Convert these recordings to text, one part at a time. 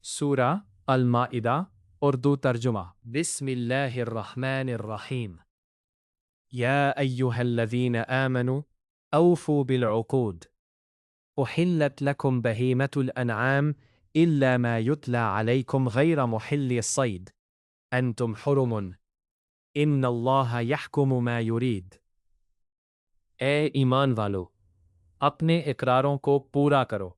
سورہ المائدہ اردو ترجمہ بسم اللہ الرحمن الرحیم یا ایہا الذین آمنوا اوفوا بالعقود احلت لکم بہیمۃ الانعام الا ما یتلی علیکم غیر محل الصید انتم حرم ان اللہ یحکم ما یرید۔ اے ایمان والو، اپنے اقراروں کو پورا کرو۔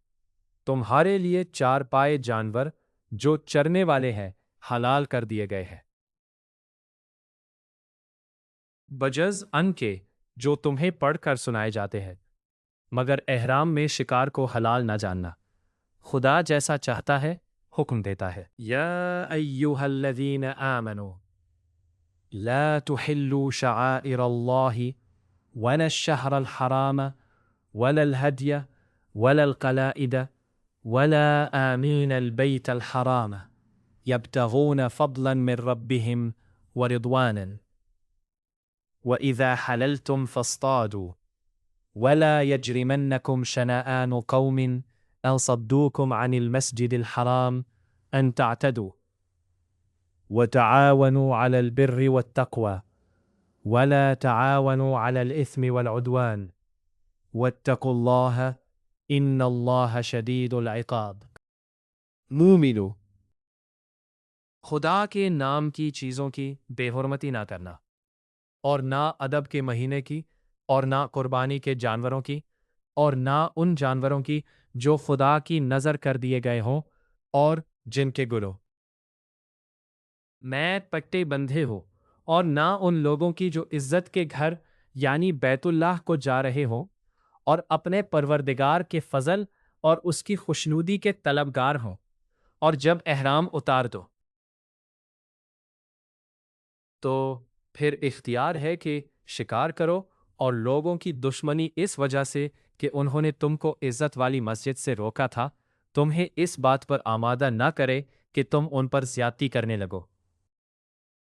تمہارے لیے چار پائے جانور جو چرنے والے ہیں حلال کر دیے گئے ہیں، بجز ان کے جو تمہیں پڑھ کر سنائے جاتے ہیں، مگر احرام میں شکار کو حلال نہ جاننا۔ خدا جیسا چاہتا ہے حکم دیتا ہے۔ یا ایہا الذین آمنوا لا تحلوا شعائر اللہ ولا الشہر الحرام ولا الہدی ولا القلائد ولا آمین البیت الحرام یبتغون فضلا من ربهم ورضوانا وإذا حللتم فاصطادوا ولا يجرمنكم شنآن قوم أن صدوكم عن المسجد الحرام أن تعتدوا وتعاونوا على البر والتقوى ولا تعاونوا على الإثم والعدوان واتقوا الله ان اللہ شدید العقاب۔ مومنو، خدا کے نام کی چیزوں کی بے حرمتی نہ کرنا، اور نہ ادب کے مہینے کی، اور نہ قربانی کے جانوروں کی، اور نہ ان جانوروں کی جو خدا کی نذر کر دیے گئے ہوں اور جن کے گلو میں پٹے بندھے ہو، اور نہ ان لوگوں کی جو عزت کے گھر یعنی بیت اللہ کو جا رہے ہوں اور اپنے پروردگار کے فضل اور اس کی خوشنودی کے طلبگار ہوں، اور جب احرام اتار دو تو پھر اختیار ہے کہ شکار کرو، اور لوگوں کی دشمنی اس وجہ سے کہ انہوں نے تم کو عزت والی مسجد سے روکا تھا، تمہیں اس بات پر آمادہ نہ کرے کہ تم ان پر زیادتی کرنے لگو۔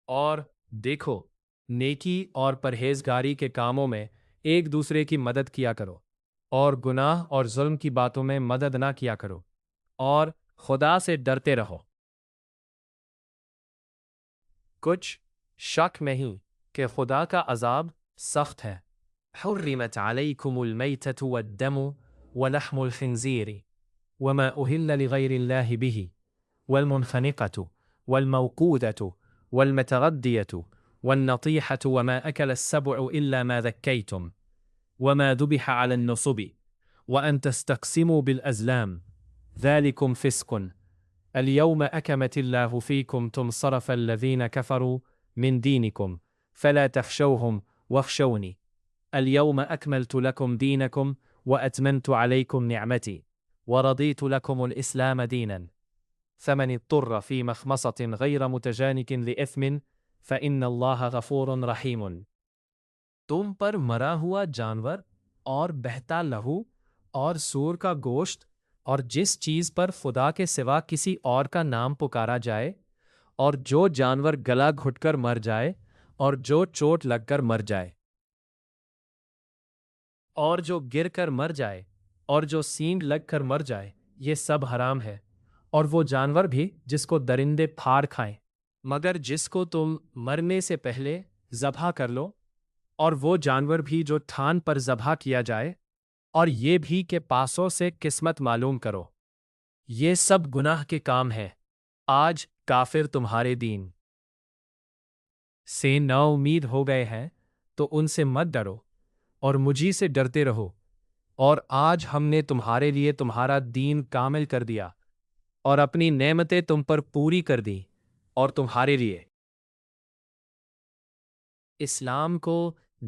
اور دیکھو، نیکی اور پرہیزگاری کے کاموں میں ایک دوسرے کی مدد کیا کرو، اور گناہ اور ظلم کی باتوں میں مدد نہ کیا کرو، اور خدا سے ڈرتے رہو۔ کچھ شک نہیں کہ خدا کا عذاب سخت ہے۔ حرمت علیکم المیتۃ والدم ولحم الخنزیر وما أهل لغیر اللہ به والمنخنقة والموقوذة والمتردية والنطيحة وما أكل السبع إلا ما ذكيتم وما ذبح على النصب وأن تستقسموا بالأزلام ذلكم فسق اليوم أكمل الله فيكم تنصرف الذين كفروا من دينكم فلا تخشوهم واخشوني اليوم أكملت لكم دينكم وأتممت عليكم نعمتي ورضيت لكم الإسلام دينا فمن اضطر في مخمصة غير متجانف لإثم فإن الله غفور رحيم۔ تم پر مرا ہوا جانور اور بہتا لہو اور سور کا گوشت اور جس چیز پر خدا کے سوا کسی اور کا نام پکارا جائے، اور جو جانور گلا گھٹ کر مر جائے، اور جو چوٹ لگ کر مر جائے، اور جو گر کر مر جائے، اور جو سینگ لگ کر مر جائے، یہ سب حرام ہے، اور وہ جانور بھی جس کو درندے پھاڑ کھائیں، مگر جس کو تم مرنے سے پہلے ذبح کر لو، اور وہ جانور بھی جو ٹھان پر ذبح کیا جائے، اور یہ بھی کہ پاسوں سے قسمت معلوم کرو۔ یہ سب گناہ کے کام ہیں۔ آج کافر تمہارے دین سے نا امید ہو گئے ہیں، تو ان سے مت ڈرو اور مجھی سے ڈرتے رہو۔ اور آج ہم نے تمہارے لیے تمہارا دین کامل کر دیا، اور اپنی نعمتیں تم پر پوری کر دی، اور تمہارے لیے اسلام کو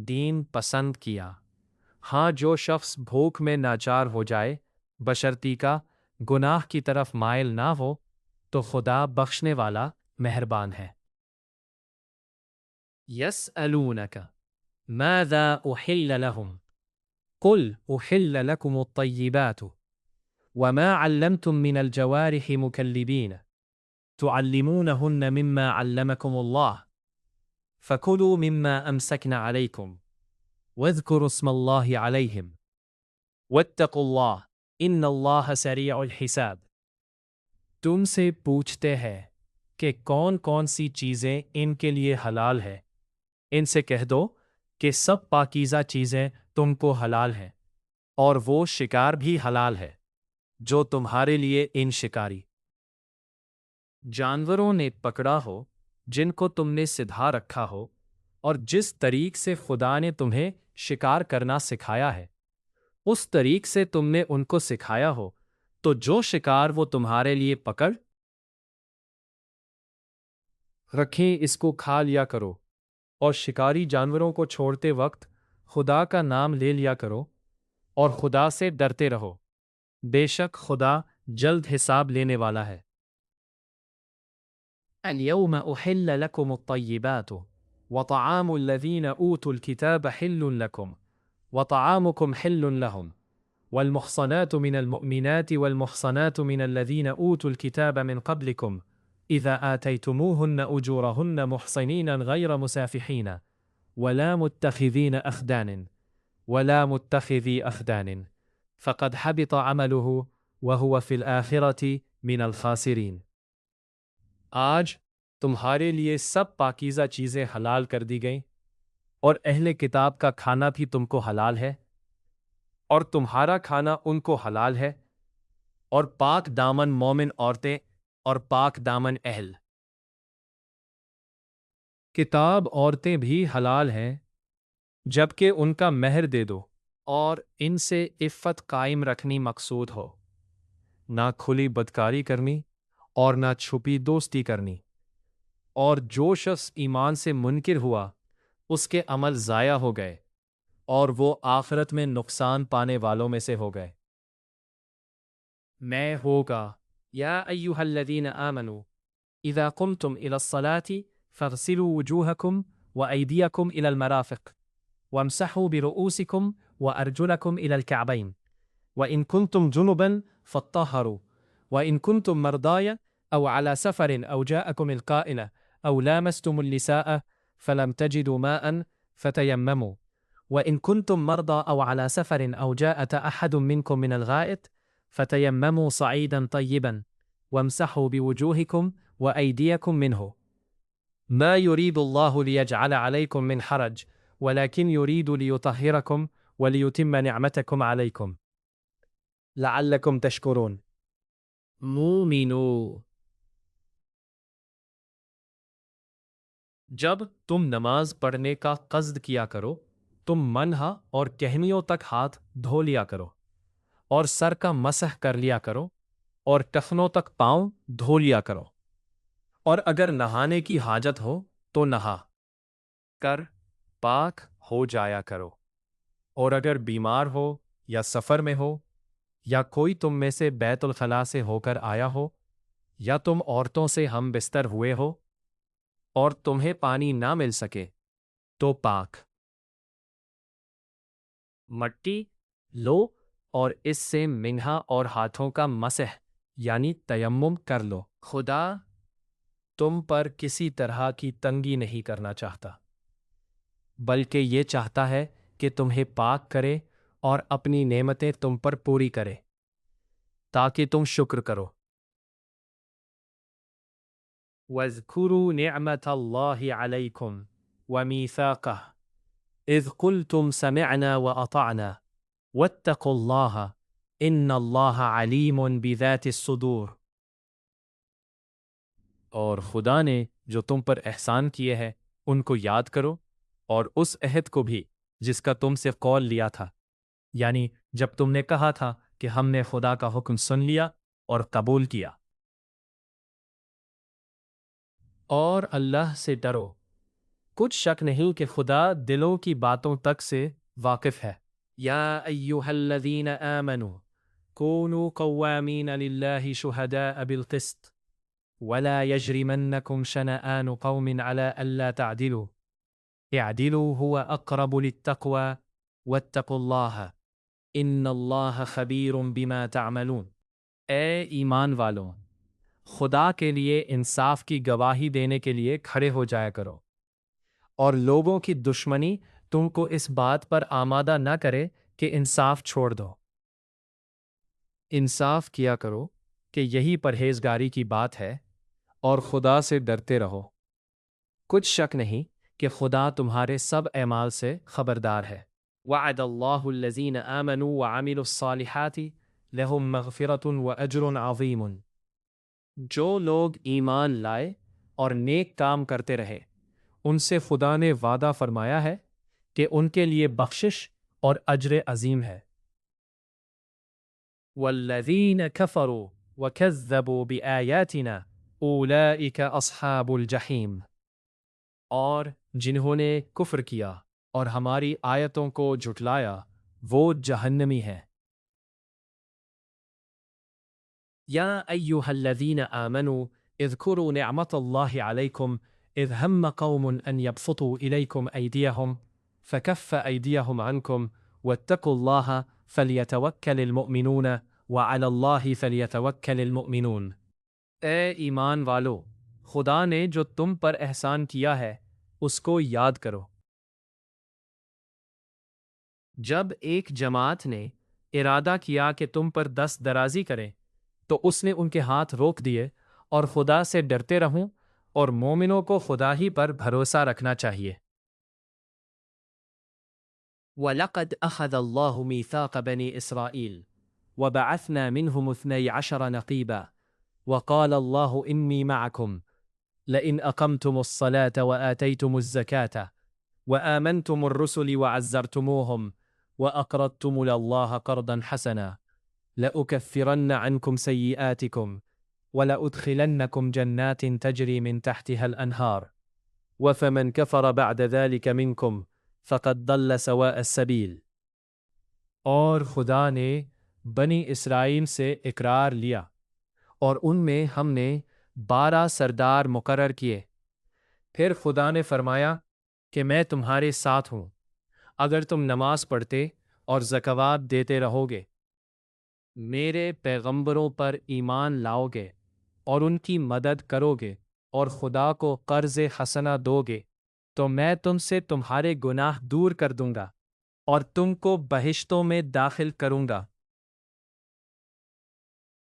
دین پسند کیا۔ ہاں، جو شخص بھوک میں ناچار ہو جائے بشرطی کا گناہ کی طرف مائل نہ ہو، تو خدا بخشنے والا مہربان ہے۔ یسألونک ماذا احل لهم قل احل لكم الطیبات وما علمتم من الجوارح مکلبین تعلمونهن مما علمكم الله فكلوا مما أمسكن عليكم واذكروا اسم الله عليهم واتقوا الله إن الله سريع الحساب۔ تم سے پوچھتے ہیں کہ کون کون سی چیزیں ان کے لیے حلال ہے۔ ان سے کہہ دو کہ سب پاکیزہ چیزیں تم کو حلال ہیں، اور وہ شکار بھی حلال ہے جو تمہارے لیے ان شکاری جانوروں نے پکڑا ہو جن کو تم نے سدھا رکھا ہو، اور جس طریق سے خدا نے تمہیں شکار کرنا سکھایا ہے اس طریق سے تم نے ان کو سکھایا ہو، تو جو شکار وہ تمہارے لیے پکڑ رکھیں اس کو کھا لیا کرو، اور شکاری جانوروں کو چھوڑتے وقت خدا کا نام لے لیا کرو، اور خدا سے ڈرتے رہو، بے شک خدا جلد حساب لینے والا ہے۔ اليوم أحل لكم الطيبات وطعام الذين أوتوا الكتاب حل لكم وطعامكم حل لهم والمحصنات من المؤمنات والمحصنات من الذين أوتوا الكتاب من قبلكم إذا آتيتموهن أجورهن محصنين غير مسافحين ولا متخذي أخدان فقد حبط عمله وهو في الآخرة من الخاسرين۔ آج تمہارے لیے سب پاکیزہ چیزیں حلال کر دی گئیں، اور اہل کتاب کا کھانا بھی تم کو حلال ہے، اور تمہارا کھانا ان کو حلال ہے، اور پاک دامن مومن عورتیں اور پاک دامن اہل کتاب عورتیں بھی حلال ہیں، جبکہ ان کا مہر دے دو، اور ان سے عفت قائم رکھنی مقصود ہو، نہ کھلی بدکاری کرنی اور نہ چھپی دوستی کرنی۔ اور جو شخص ایمان سے منکر ہوا اس کے عمل ضائع ہو گئے، اور وہ آخرت میں نقصان پانے والوں میں سے ہو گئے۔ میں ہوگا یا ایھا الذین آمنوا اذا قمتم الى الصلاة فاغسلوا وجوهکم وایدیکم الى المرافق وامسحوا برؤوسکم وارجلکم الى الكعبین وان کنتم جنبا فاطہروا وان کنتم مرضى او على سفر او جاءکم القائلة او لامستم النساء فلم تجدوا ماء فتيمموا وإن كنتم مرضى أو على سفر أو جاء أحد منكم من الغائط فتيمموا صعيدا طيبا وامسحوا بوجوهكم وأيديكم منه ما يريد الله ليجعل عليكم من حرج ولكن يريد ليطهركم وليتم نعمتكم عليكم لعلكم تشكرون۔ مومنو، جب تم نماز پڑھنے کا قصد کیا کرو تم منہا اور کہنیوں تک ہاتھ دھو لیا کرو، اور سر کا مسح کر لیا کرو، اور ٹخنوں تک پاؤں دھو لیا کرو، اور اگر نہانے کی حاجت ہو تو نہا کر پاک ہو جایا کرو، اور اگر بیمار ہو یا سفر میں ہو یا کوئی تم میں سے بیت الخلاء سے ہو کر آیا ہو یا تم عورتوں سے ہم بستر ہوئے ہو اور تمہیں پانی نہ مل سکے تو پاک مٹی لو اور اس سے منہا اور ہاتھوں کا مسح یعنی تیمم کر لو۔ خدا تم پر کسی طرح کی تنگی نہیں کرنا چاہتا، بلکہ یہ چاہتا ہے کہ تمہیں پاک کرے اور اپنی نعمتیں تم پر پوری کرے تاکہ تم شکر کرو۔ وَاذْكُرُوا نِعْمَةَ اللَّهِ عَلَيْكُمْ وَمِيثَاقَهُ إِذْ قُلْتُمْ سَمِعْنَا وَأَطَعْنَا وَاتَّقُوا اللَّهَ إِنَّ اللَّهَ عَلِيمٌ بِذَاتِ الصُّدُورِ۔ اور خدا نے جو تم پر احسان کیے ہیں ان کو یاد کرو، اور اس عہد کو بھی جس کا تم سے قول لیا تھا، یعنی جب تم نے کہا تھا کہ ہم نے خدا کا حکم سن لیا اور قبول کیا۔ اور اللہ سے ڈرو، کچھ شک نہیں کہ خدا دلوں کی باتوں تک سے واقف ہے۔ یا ایھا الذین آمنوا کونوا قوامین للہ شہداء بالقسط ولا یجرمنکم شنآن قوم علی الا تعدلوا اعدلوا هو اقرب للتقوى واتقوا اللہ ان اللہ خبیر بما تعملون۔ اے ایمان والوں، خدا کے لیے انصاف کی گواہی دینے کے لیے کھڑے ہو جایا کرو، اور لوگوں کی دشمنی تم کو اس بات پر آمادہ نہ کرے کہ انصاف چھوڑ دو۔ انصاف کیا کرو کہ یہی پرہیزگاری کی بات ہے اور خدا سے ڈرتے رہو۔ کچھ شک نہیں کہ خدا تمہارے سب اعمال سے خبردار ہے۔ وعد اللہ الذین آمنوا وعملوا الصالحات لہم مغفرۃ واجر عظیم۔ جو لوگ ایمان لائے اور نیک کام کرتے رہے ان سے خدا نے وعدہ فرمایا ہے کہ ان کے لیے بخشش اور اجر عظیم ہے۔ والذین کفروا وکذبوا بآیاتنا اولئک اصحاب الجحیم۔ اور جنہوں نے کفر کیا اور ہماری آیتوں کو جھٹلایا وہ جہنمی ہیں۔ یا ایہا الذین آمنوا اذکروا نعمت اللہ علیکم اذ ہم قوم ان یبسطوا الیکم ایدیہم فکف ایدیہم عنکم واتقوا اللہ فلیتوکل المؤمنون وعلی اللہ فلیتوکل المؤمنون۔ اے ایمان والو، خدا نے جو تم پر احسان کیا ہے اس کو یاد کرو۔ جب ایک جماعت نے ارادہ کیا کہ تم پر دست درازی کرے تو اس نے ان کے ہاتھ روک دیے، اور خدا سے ڈرتے رہوں، اور مومنوں کو خدا ہی پر بھروسہ رکھنا چاہیے۔ وَلَقَدْ أَخَذَ اللَّهُ مِيثَاقَ بَنِي إِسْرَائِيلَ وَبَعَثْنَا مِنْهُمُ 12 نَقِيبًا وَقَالَ اللَّهُ إِنِّي مَعَكُمْ لئن أقمتم الصلاة وآتيتم الزكاة وآمنتم الرسل وعزرتموهم وأقرضتم الله قرضا حسنا لأكفرن عنكم سيئاتكم ولأدخلنكم جنات تجري من تحتها الأنهار وفمن كفر بعد ذلك منكم فقد ضل سواء السبيل۔ اور خدا نے بنی اسرائیل سے اقرار لیا اور ان میں ہم نے 12 سردار مقرر کیے۔ پھر خدا نے فرمایا کہ میں تمہارے ساتھ ہوں اگر تم نماز پڑھتے اور زکوٰۃ دیتے رہو گے، میرے پیغمبروں پر ایمان لاؤ گے اور ان کی مدد کرو گے اور خدا کو قرض حسنہ دو گے، تو میں تم سے تمہارے گناہ دور کر دوں گا اور تم کو بہشتوں میں داخل کروں گا۔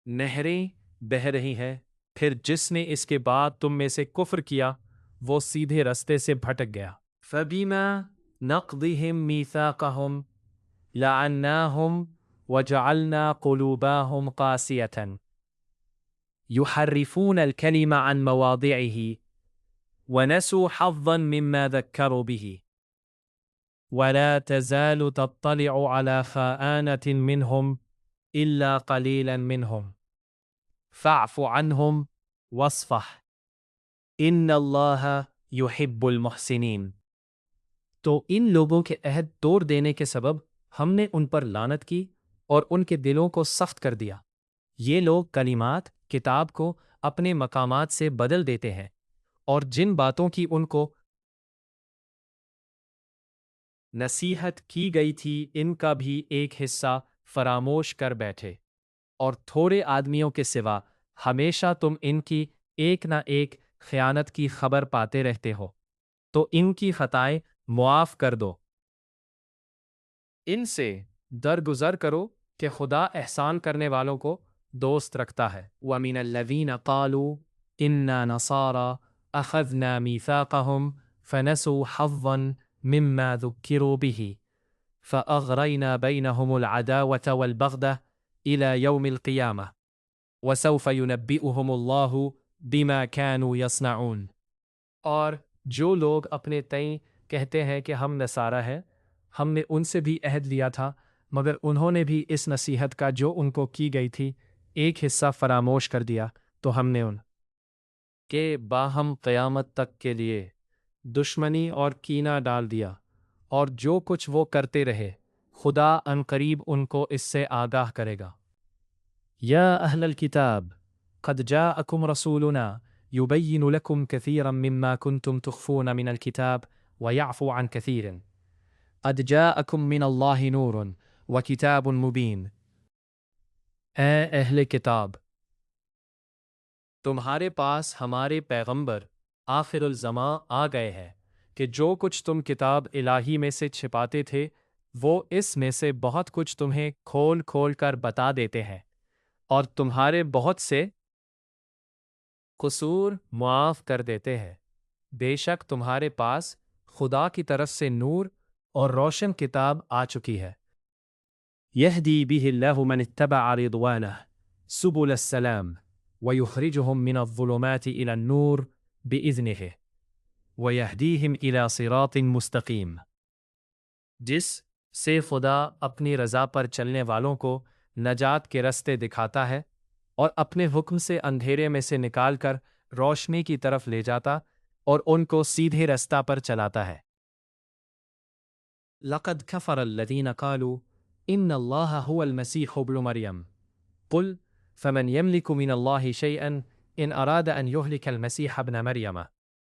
نہریں بہہ رہی ہیں، پھر جس نے اس کے بعد تم میں سے کفر کیا وہ سیدھے رستے سے بھٹک گیا۔ فَبِمَا نَقْضِهِمْ مِيثَاقَهُمْ لَعَنَّاهُمْ وَجَعَلْنَا قُلُوبَهُمْ قَاسِيَةً يُحَرِّفُونَ الْكَلِمَ عَنْ مَوَاضِعِهِ وَنَسُوا حَظًّا مِّمَّا ذَكَّرُوا بِهِ وَلَا تَزَالُ تَطَّلِعُ عَلَى خَائِنَةٍ مِّنْهُمْ إِلَّا قَلِيلًا مِّنْهُمْ فَاعْفُ عَنْهُمْ وَاصْفَحْ إِنَّ اللَّهَ يُحِبُّ الْمُحْسِنِينَ۔ تو ان لوگوں کے عہد توڑ دینے کے سبب ہم نے ان پر لعنت کی اور ان کے دلوں کو سخت کر دیا۔ یہ لوگ کلمات کتاب کو اپنے مقامات سے بدل دیتے ہیں، اور جن باتوں کی ان کو نصیحت کی گئی تھی ان کا بھی ایک حصہ فراموش کر بیٹھے، اور تھوڑے آدمیوں کے سوا ہمیشہ تم ان کی ایک نہ ایک خیانت کی خبر پاتے رہتے ہو، تو ان کی خطائیں معاف کر دو۔ ان سے درگزر کرو کہ خدا احسان کرنے والوں کو دوست رکھتا ہے۔ وَمِنَ الَّذِينَ قَالُوا إِنَّا نَصَارَى أَخَذْنَا مِيثَاقَهُمْ فَنَسُوا حَظًّا مِّمَّا ذُكِّرُوا بِهِ فَأَغْرَيْنَا بَيْنَهُمُ الْعَدَاوَةَ وَالْبَغْضَةَ إِلَى يَوْمِ الْقِيَامَةِ وَسَوْفَ يُنَبِّئُهُمُ اللَّهُ بِمَا كَانُوا يَصْنَعُونَ۔ اور جو لوگ اپنے تئیں کہتے ہیں کہ ہم نصارہ ہیں، ہم نے ان سے بھی عہد لیا تھا، مگر انہوں نے بھی اس نصیحت کا جو ان کو کی گئی تھی ایک حصہ فراموش کر دیا، تو ہم نے ان کے باہم قیامت تک کے لیے دشمنی اور کینہ ڈال دیا، اور جو کچھ وہ کرتے رہے خدا عنقریب ان کو اس سے آگاہ کرے گا۔ یا اہل الکتاب قد جاءکم رسولنا يبين لكم كثيرا مما كنتم تخفون من الكتاب ويعفو عن كثير قد جاءكم من الله نور وكتاب مبين۔ اے اہل کتاب، تمہارے پاس ہمارے پیغمبر آخر الزماں آ گئے ہیں کہ جو کچھ تم کتاب الہی میں سے چھپاتے تھے وہ اس میں سے بہت کچھ تمہیں کھول کھول کر بتا دیتے ہیں، اور تمہارے بہت سے قصور معاف کر دیتے ہیں۔ بے شک تمہارے پاس خدا کی طرف سے نور اور روشن کتاب آ چکی ہے۔ یہدی بہ اللہ من اتبع رضوانہ سبل السلام ویخرجہم من الظلمات الى النور بإذنہ ویہدیہم الى صراط مستقیم۔ جس سے خدا اپنی رضا پر چلنے والوں کو نجات کے رستے دکھاتا ہے اور اپنے حکم سے اندھیرے میں سے نکال کر روشنی کی طرف لے جاتا اور ان کو سیدھے رستہ پر چلاتا ہے۔ لقد كفر الذين قالوا ان الله هو المسيح ابن مريم قل فمن يملك من الله شيئا ان اراد ان يهلك المسيح ابن مريم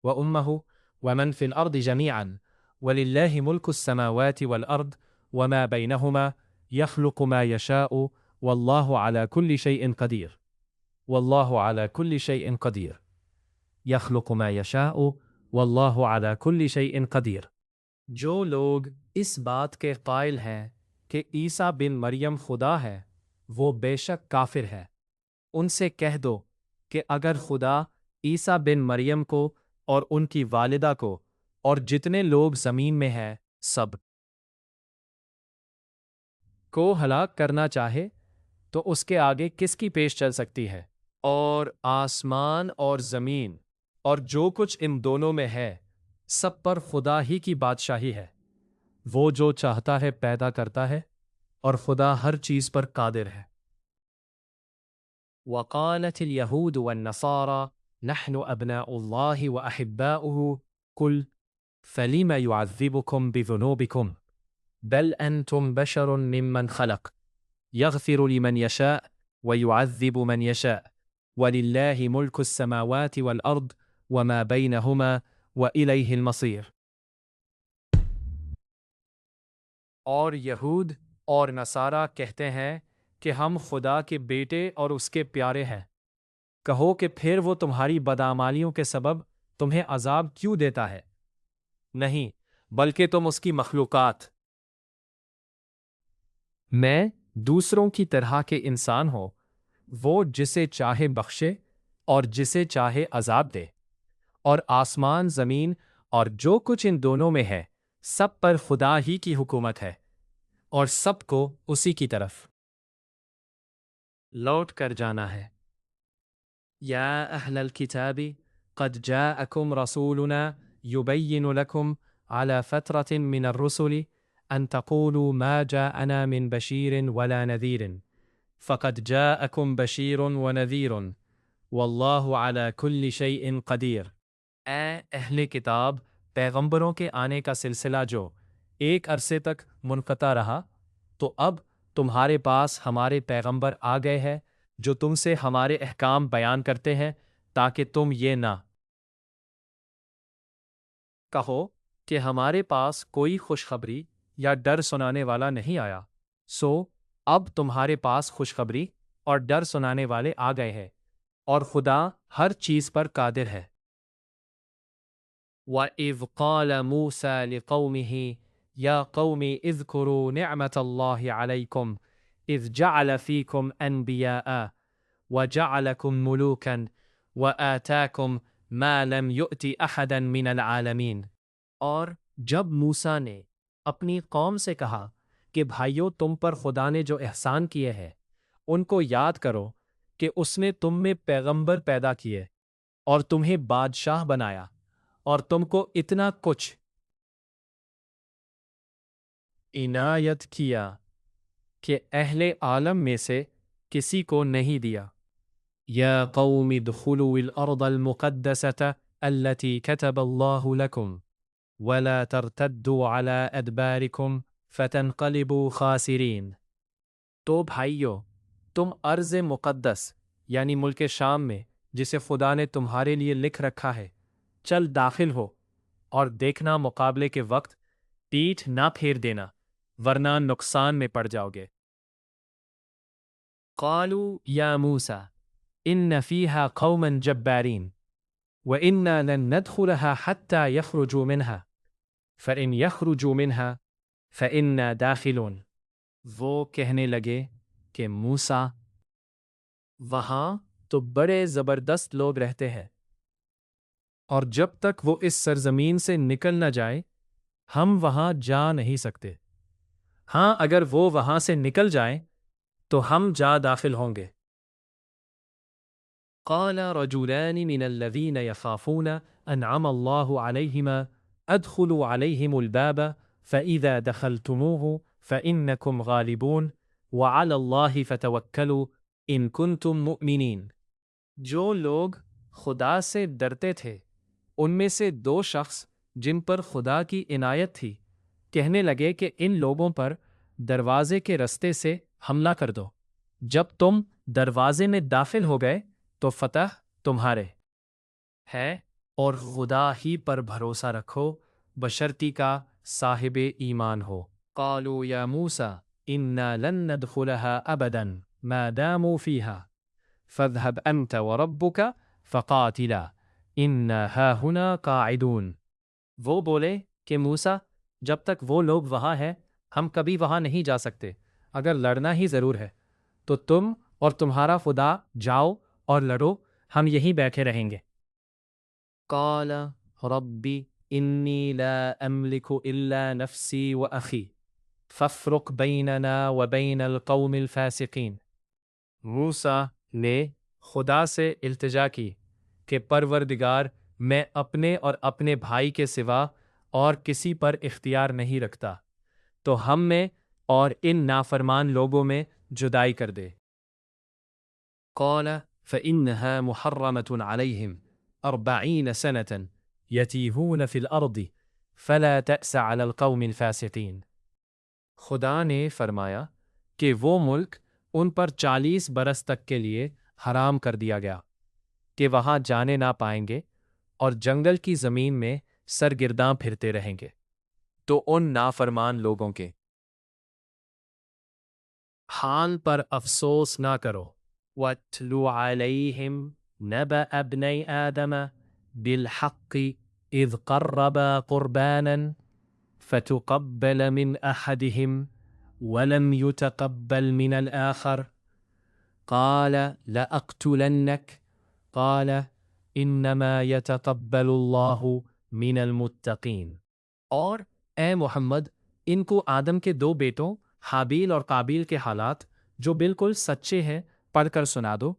وامه ومن في الارض جميعا ولله ملك السماوات والارض وما بينهما يخلق ما يشاء والله على كل شيء قدير والله على كل شيء قدير يخلق ما يشاء والله على كل شيء قدير۔ جو لوگ اس بات کے قائل ہیں کہ عیسیٰ بن مریم خدا ہے وہ بے شک کافر ہے۔ ان سے کہہ دو کہ اگر خدا عیسیٰ بن مریم کو اور ان کی والدہ کو اور جتنے لوگ زمین میں ہیں سب کو ہلاک کرنا چاہے تو اس کے آگے کس کی پیش چل سکتی ہے؟ اور آسمان اور زمین اور جو کچھ ان دونوں میں ہے سب پر خدا ہی کی بادشاہی ہے۔ وہ جو چاہتا ہے پیدا کرتا ہے اور خدا ہر چیز پر قادر ہے۔ وقالت اليهود والنصارى نحن أبناء الله وأحباؤه قل فلم يعذبكم بذنوبكم بل أنتم بشر ممن خلق يغفر لمن يشاء ويعذب من يشاء ولله ملك السماوات والأرض وما بينهما وإليه المصير۔ اور یہود اور نصارہ کہتے ہیں کہ ہم خدا کے بیٹے اور اس کے پیارے ہیں۔ کہو کہ پھر وہ تمہاری بدعمالیوں کے سبب تمہیں عذاب کیوں دیتا ہے؟ نہیں، بلکہ تم اس کی مخلوقات میں دوسروں کی طرح کے انسان ہو۔ وہ جسے چاہے بخشے اور جسے چاہے عذاب دے، اور آسمان زمین اور جو کچھ ان دونوں میں ہے سب پر خدا ہی کی حکومت ہے اور سب کو اسی کی طرف لوٹ کر جانا ہے۔ یا اہل الکتاب قد جاءکم رسولنا یبین لکم على فترة من الرسل ان تقولوا ما جاءنا من بشیر ولا نذیر فقد جاءکم بشیر ونذیر واللہ على كل شیء قدیر۔ اے اہل کتاب، پیغمبروں کے آنے کا سلسلہ جو ایک عرصے تک منقطع رہا، تو اب تمہارے پاس ہمارے پیغمبر آ گئے ہیں جو تم سے ہمارے احکام بیان کرتے ہیں تاکہ تم یہ نہ کہو کہ ہمارے پاس کوئی خوشخبری یا ڈر سنانے والا نہیں آیا۔ سو اب تمہارے پاس خوشخبری اور ڈر سنانے والے آ گئے ہیں اور خدا ہر چیز پر قادر ہے۔ وَإِذْ قَالَ مُوسَى لِقَوْمِهِ يَا قَوْمِ اذْكُرُوا نِعْمَةَ اللَّهِ عَلَيْكُمْ إِذْ جَعَلَ فِيكُمْ أَنْبِيَاءَ وَجَعَلَكُمْ مُلُوكًا وَآتَاكُمْ مَا لَمْ يُؤْتِ أَحَدًا مِنَ الْعَالَمِينَ۔ اور جب موسیٰ نے اپنی قوم سے کہا کہ بھائیو، تم پر خدا نے جو احسان کیے ہیں ان کو یاد کرو کہ اس نے تم میں پیغمبر پیدا کیے اور تمہیں بادشاہ بنایا اور تم کو اتنا کچھ عنایت کیا کہ اہل عالم میں سے کسی کو نہیں دیا۔ یا قوم ادخلوا الارض المقدسة التي كتب الله لكم ولا ترتدوا على ادباركم فتنقلبوا خاسرین۔ تو بھائیو، تم ارض مقدس یعنی ملک شام میں جسے خدا نے تمہارے لیے لکھ رکھا ہے چل داخل ہو، اور دیکھنا مقابلے کے وقت پیٹھ نہ پھیر دینا ورنہ نقصان میں پڑ جاؤ گے۔ قالوا یا موسیٰ ان فیہا قوما جبارین وإنا لن ندخلها حتى يخرجوا منها فإن يخرجوا منها فإنا داخلون۔ وہ کہنے لگے کہ موسیٰ وہاں تو بڑے زبردست لوگ رہتے ہیں، اور جب تک وہ اس سرزمین سے نکل نہ جائے ہم وہاں جا نہیں سکتے۔ ہاں اگر وہ وہاں سے نکل جائیں تو ہم جا داخل ہوں گے۔ قال رجلان من الذين يخافون انعم الله عليهما ادخلوا عليهم الباب فاذا دخلتموه فانكم غالبون وعلى الله فتوكلوا ان كنتم مؤمنين۔ جو لوگ خدا سے ڈرتے تھے ان میں سے دو شخص جن پر خدا کی عنایت تھی کہنے لگے کہ ان لوگوں پر دروازے کے رستے سے حملہ کر دو، جب تم دروازے میں داخل ہو گئے تو فتح تمہارے ہے، اور خدا ہی پر بھروسہ رکھو بشرطی کا صاحب ایمان ہو۔ قالوا یا موسیٰ انا لن ندخلها ابدا ما داموا فيها فاذهب انت وربك فقاتلا انا هاهنا قاعدون۔ وہ بولے کہ موسیٰ جب تک وہ لوگ وہاں ہیں ہم کبھی وہاں نہیں جا سکتے، اگر لڑنا ہی ضرور ہے تو تم اور تمہارا خدا جاؤ اور لڑو، ہم یہیں بیٹھے رہیں گے۔ قال ربی انی لا املک الا نفسی واخی فافرق بیننا وبین القوم الفاسقین۔ موسیٰ نے خدا سے التجا کی کہ پروردگار میں اپنے اور اپنے بھائی کے سوا اور کسی پر اختیار نہیں رکھتا، تو ہم میں اور ان نافرمان لوگوں میں جدائی کر دے۔ قال فإنها محرمة عليهم 40 سنة يتيهون في الأرض فلا تأس على القوم الفاسقين۔ خدا نے فرمایا کہ وہ ملک ان پر 40 برس تک کے لیے حرام کر دیا گیا کہ وہاں جانے نہ پائیں گے اور جنگل کی زمین میں سرگرداں پھرتے رہیں گے، تو ان نافرمان لوگوں کے حال پر افسوس نہ کرو۔ وَاتْلُ عَلَيْهِمْ نَبَأَ ابْنَيْ آدَمَ بِالْحَقِّ إِذْ قَرَّبَا قُرْبَانًا فَتُقَبَّلَ مِنْ أَحَدِهِمْ وَلَمْ يُتَقَبَّلْ مِنَ الْآخَرِ قَالَ لَأَقْتُلَنَّكَ قَالَ إِنَّمَا يَتَقَبَّلُ اللَّهُ مِنَ الْمُتَّقِينَ۔ اور اے محمد ان کو آدم کے دو بیٹوں حابیل اور قابیل کے حالات جو بالکل سچے ہیں پڑھ کر سنا دو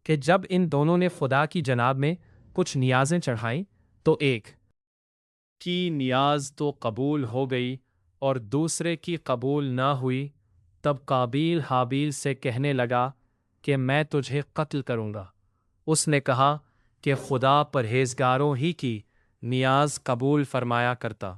کہ جب ان دونوں نے خدا کی جناب میں کچھ نیازیں چڑھائیں تو ایک کی نیاز تو قبول ہو گئی اور دوسرے کی قبول نہ ہوئی، تب قابیل حابیل سے کہنے لگا کہ میں تجھے قتل کروں گا۔ اس نے کہا کہ خدا پرہیزگاروں ہی کی نیاز قبول فرمایا کرتا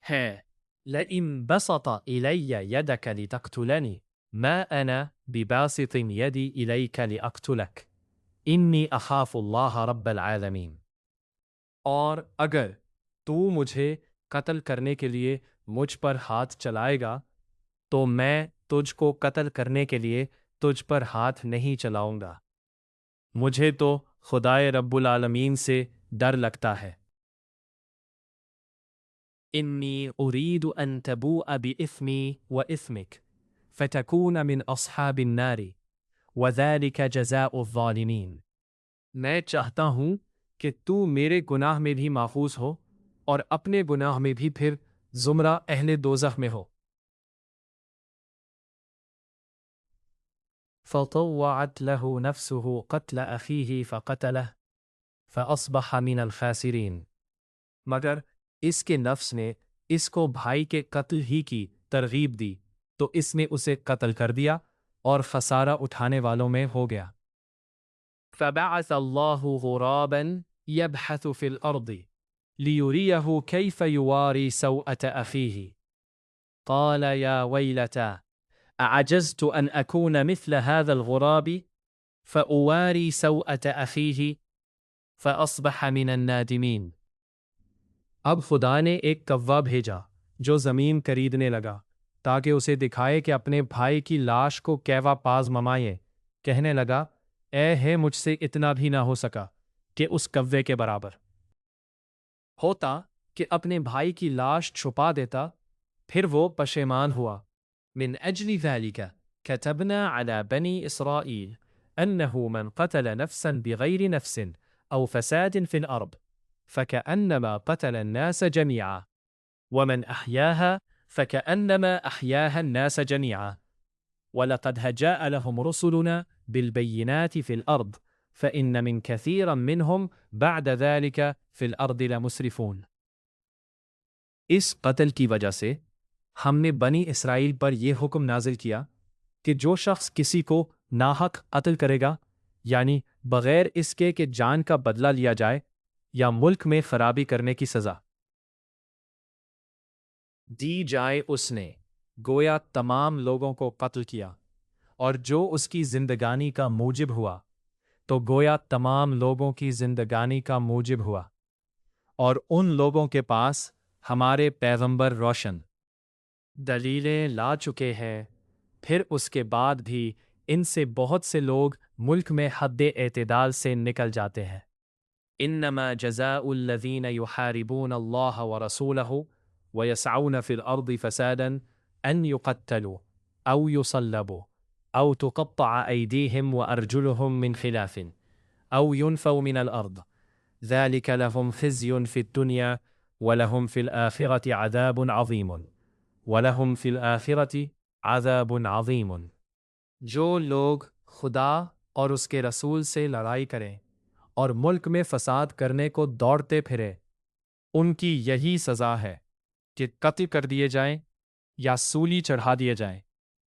ہے۔ لئن بسط إلي يدك لتقتلني ما أنا بباسط يدي إليك لأقتلك إني أخاف الله رب العالمين۔ اور اگر تو مجھے قتل کرنے کے لیے مجھ پر ہاتھ چلائے گا تو میں تجھ کو قتل کرنے کے لیے تجھ پر ہاتھ نہیں چلاؤں گا، مجھے تو خدائے رب العالمین سے ڈر لگتا ہے۔ إني أريد أن تبوء بإثمي وإثمك فتكون من أصحاب النار وذلك جزاء الظالمين۔ میں چاہتا ہوں کہ تو میرے گناہ میں بھی محفوظ ہو اور اپنے گناہ میں بھی پھر زمرہ اہل دوزخ میں ہو۔ فطوعت له نفسه قتل أخيه فقتله فأصبح من الخاسرين۔ مگر اس کے نفس نے اس کو بھائی کے قتل ہی کی ترغیب دی تو اس نے اسے قتل کر دیا اور خسارہ اٹھانے والوں میں ہو گیا۔ فبعث الله غرابا يبحث في الأرض ليريه كيف يواري سوءة أخيه قال يا ويلتى أعجزت أن أكون مثل هذا الغراب فأواري سوءة أخيه فأصبح من النادمين۔ اب خدا نے ایک کوا بھیجا جو زمین خریدنے لگا تاکہ اسے دکھائے کہ اپنے بھائی کی لاش کو کیوا پاز ممائے، کہنے لگا اے ہے مجھ سے اتنا بھی نہ ہو سکا کہ اس کوے کے برابر ہوتا کہ اپنے بھائی کی لاش چھپا دیتا، پھر وہ پشیمان ہوا۔ من اجل ذالک كتبنا على بني إسرائيل أنه من قتل نفسا بغير نفس أو فساد في الأرض فكأنما قتل الناس جميعا ومن أحياها فكأنما أحياها الناس جميعا ولقد جاء لهم رسلنا بالبينات في الأرض فإن من كثيرا منهم بعد ذلك في الأرض لمسرفون۔ اس قتل کی وجہ سے ہم نے بنی اسرائیل پر یہ حکم نازل کیا کہ جو شخص کسی کو ناحق قتل کرے گا، یعنی بغیر اس کے کہ جان کا بدلہ لیا جائے یا ملک میں خرابی کرنے کی سزا دی جائے، اس نے گویا تمام لوگوں کو قتل کیا، اور جو اس کی زندگانی کا موجب ہوا تو گویا تمام لوگوں کی زندگانی کا موجب ہوا، اور ان لوگوں کے پاس ہمارے پیغمبر روشن دلیلیں لا چکے ہیں، پھر اس کے بعد بھی ان سے بہت سے لوگ ملک میں حد اعتدال سے نکل جاتے ہیں۔ انما جزاء الذین یحاربون اللہ ورسولہ ویسعون فی الارض فسادا ان یقتلوا او یصلبوا او تقطع ایدیہم وارجلہم من خلاف او ینفوا من الارض ذلك لهم خزي في الدنيا ولهم في الآخرة عذاب عظيم وَلَهُمْ فِي الْآخِرَةِ عَذَابٌ عَظِيمٌ۔ جو لوگ خدا اور اس کے رسول سے لڑائی کریں اور ملک میں فساد کرنے کو دوڑتے پھرے، ان کی یہی سزا ہے کہ قتل کر دیے جائیں یا سولی چڑھا دیے جائیں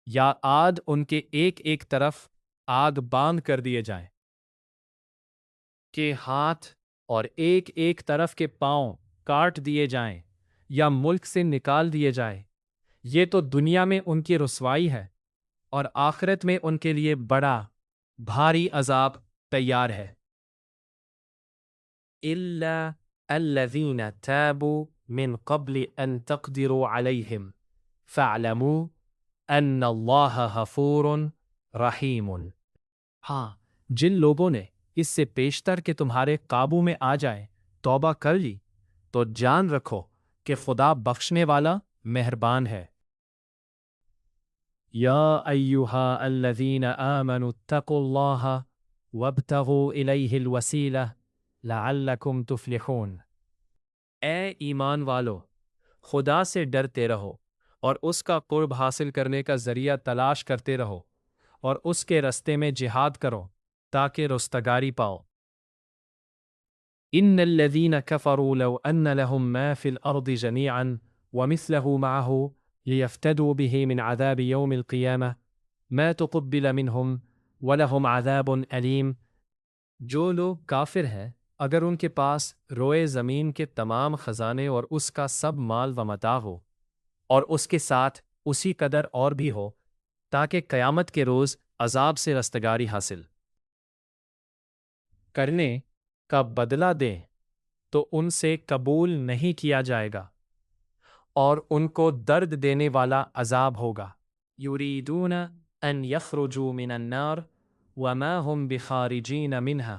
یا آد ان کے ایک ایک طرف آگ باندھ کر دیے جائیں، کہ ہاتھ اور ایک ایک طرف کے پاؤں کاٹ دیے جائیں یا ملک سے نکال دیے جائیں۔ یہ تو دنیا میں ان کی رسوائی ہے، اور آخرت میں ان کے لیے بڑا بھاری عذاب تیار ہے۔ إِلَّا الَّذِينَ تَابُوا مِن قَبْلِ أَن تَقْدِرُوا عَلَيْهِمْ فَاعْلَمُوا أَنَّ اللَّهَ غَفُورٌ رَحِيمٌ۔ ہاں، جن لوگوں نے اس سے پیشتر کہ تمہارے قابو میں آ جائیں توبہ کر لی، تو جان رکھو کہ خدا بخشنے والا مہربان ہے۔ یا ایہا الذین آمنوا اتقوا اللہ وابتغوا الیہ الوسیلہ لعلکم تفلحون۔ اے ایمان والو، خدا سے ڈرتے رہو اور اس کا قرب حاصل کرنے کا ذریعہ تلاش کرتے رہو، اور اس کے رستے میں جہاد کرو تاکہ رستگاری پاؤ۔ ان الذین کفروا لو ان لهم ما فی الارض جميعا ومثله معه ليفتدوا به من عذاب يوم القيامة ما تقبل منهم ولهم عذاب أليم۔ جو لوگ کافر ہیں، اگر ان کے پاس روئے زمین کے تمام خزانے اور اس کا سب مال و متاع ہو، اور اس کے ساتھ اسی قدر اور بھی ہو، تاکہ قیامت کے روز عذاب سے رستگاری حاصل کرنے کا بدلہ دیں، تو ان سے قبول نہیں کیا جائے گا، اور ان کو درد دینے والا عذاب ہوگا۔ یریدون ان یخرجوا من النار وما هم بخارجین منها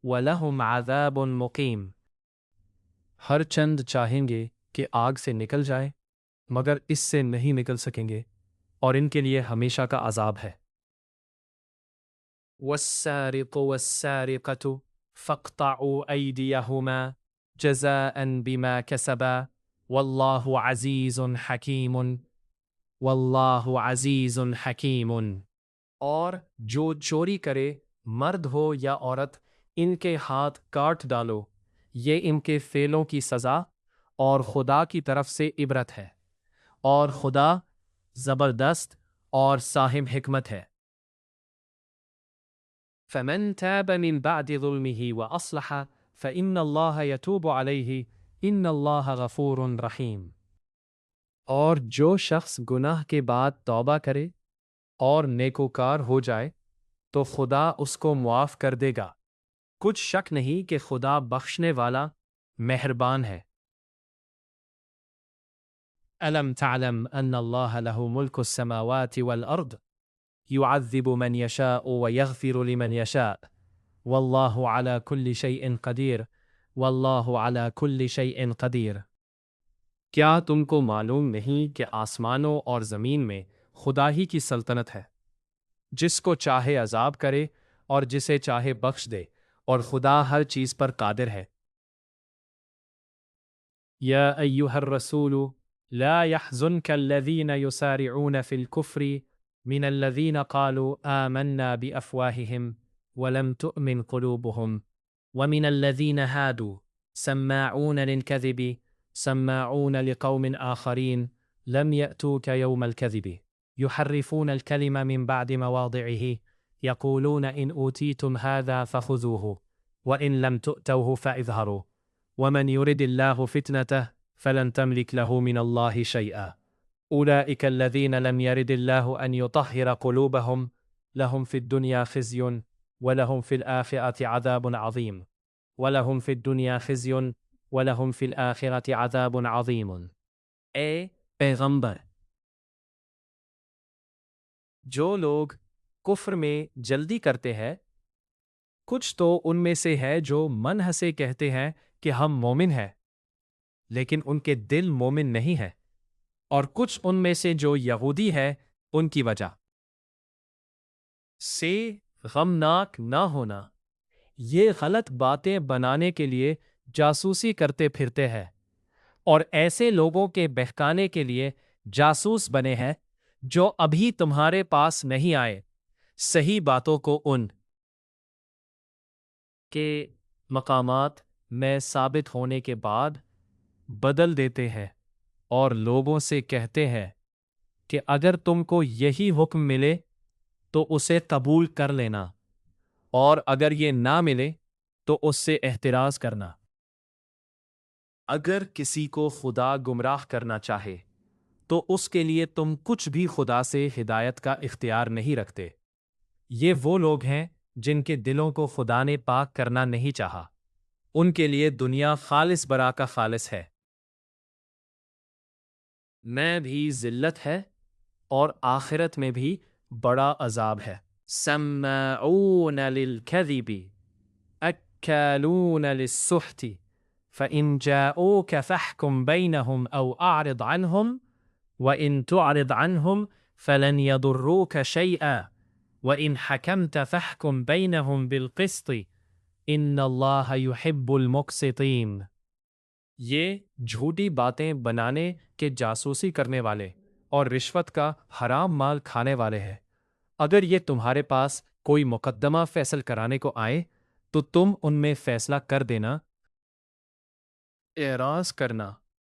ولہم عذاب مقیم۔ ہر چند چاہیں گے کہ آگ سے نکل جائے، مگر اس سے نہیں نکل سکیں گے، اور ان کے لیے ہمیشہ کا عذاب ہے۔ والسارق والسارقة فاقطعوا أيديهما جزاء بما كسبا واللہ عزیز حکیم۔ واللہ عزیز حکیم۔ اور جو چوری کرے، مرد ہو یا عورت، ان کے ہاتھ کاٹ ڈالو، یہ ان کے فعلوں کی سزا اور خدا کی طرف سے عبرت ہے، اور خدا زبردست اور صاحب حکمت ہے۔ فمن تاب من بعد ظلمه وأصلح فإن الله يتوب عليه ان اللہ غفور رحیم۔ اور جو شخص گناہ کے بعد توبہ کرے اور نیکوکار ہو جائے تو خدا اس کو معاف کر دے گا، کچھ شک نہیں کہ خدا بخشنے والا مہربان ہے۔ ألم تعلم أن الله له ملك السماوات والأرض يعذب من يشاء ويغفر لمن يشاء والله على كل شيء قدير واللہ علی کل شیء قدیر۔ کیا تم کو معلوم نہیں کہ آسمانوں اور زمین میں خدا ہی کی سلطنت ہے، جس کو چاہے عذاب کرے اور جسے چاہے بخش دے، اور خدا ہر چیز پر قادر ہے۔ یا ایھا الرسول لا يحزنك الذين يسارعون في الكفر من الذين قالوا آمنا بأفواههم ولم تؤمن قلوبهم ومن الذين هادوا سماعون للكذب سماعون لقوم آخرين لم يأتوك يوم الكذب يحرفون الكلم من بعد مواضعه يقولون إن أوتيتم هذا فخذوه وإن لم تؤتوه فاذهروا ومن يرد الله فتنته فلن تملك له من الله شيئا أولئك الذين لم يرد الله أن يطهر قلوبهم لهم في الدنيا خزي ولهم في الآخرة عذاب عظيم ولهم في الدنيا خزي ولهم في الآخرة عذاب عظيم۔ اے پیغمبر، جو لوگ کفر میں جلدی کرتے ہیں، کچھ تو ان میں سے ہے جو منہ سے کہتے ہیں کہ ہم مومن ہیں، لیکن ان کے دل مومن نہیں ہے، اور کچھ ان میں سے جو یہودی ہے، ان کی وجہ سے غمناک نہ ہونا، یہ غلط باتیں بنانے کے لیے جاسوسی کرتے پھرتے ہیں، اور ایسے لوگوں کے بہکانے کے لیے جاسوس بنے ہیں جو ابھی تمہارے پاس نہیں آئے، صحیح باتوں کو ان کے مقامات میں ثابت ہونے کے بعد بدل دیتے ہیں، اور لوگوں سے کہتے ہیں کہ اگر تم کو یہی حکم ملے تو اسے قبول کر لینا، اور اگر یہ نہ ملے تو اس سے احتراز کرنا۔ اگر کسی کو خدا گمراہ کرنا چاہے تو اس کے لیے تم کچھ بھی خدا سے ہدایت کا اختیار نہیں رکھتے۔ یہ وہ لوگ ہیں جن کے دلوں کو خدا نے پاک کرنا نہیں چاہا، ان کے لیے دنیا خالص برا کا خالص ہے، میں بھی ذلت ہے، اور آخرت میں بھی بڑا عذاب ہے۔ سماعون للکذب اکالون للسحت فإن جاءوك فاحكم بينهم أو أعرض عنهم وإن تعرض عنهم فلن يضروك شيئا وإن حكمت فاحكم بينهم بالقسط إن الله يحب المقسطين۔ یہ جھوٹی باتیں بنانے کے جاسوسی کرنے والے اور رشوت کا حرام مال کھانے والے ہیں۔ اگر یہ تمہارے پاس کوئی مقدمہ فیصل کرانے کو آئے تو تم ان میں فیصلہ کر دینا، اعراض کرنا،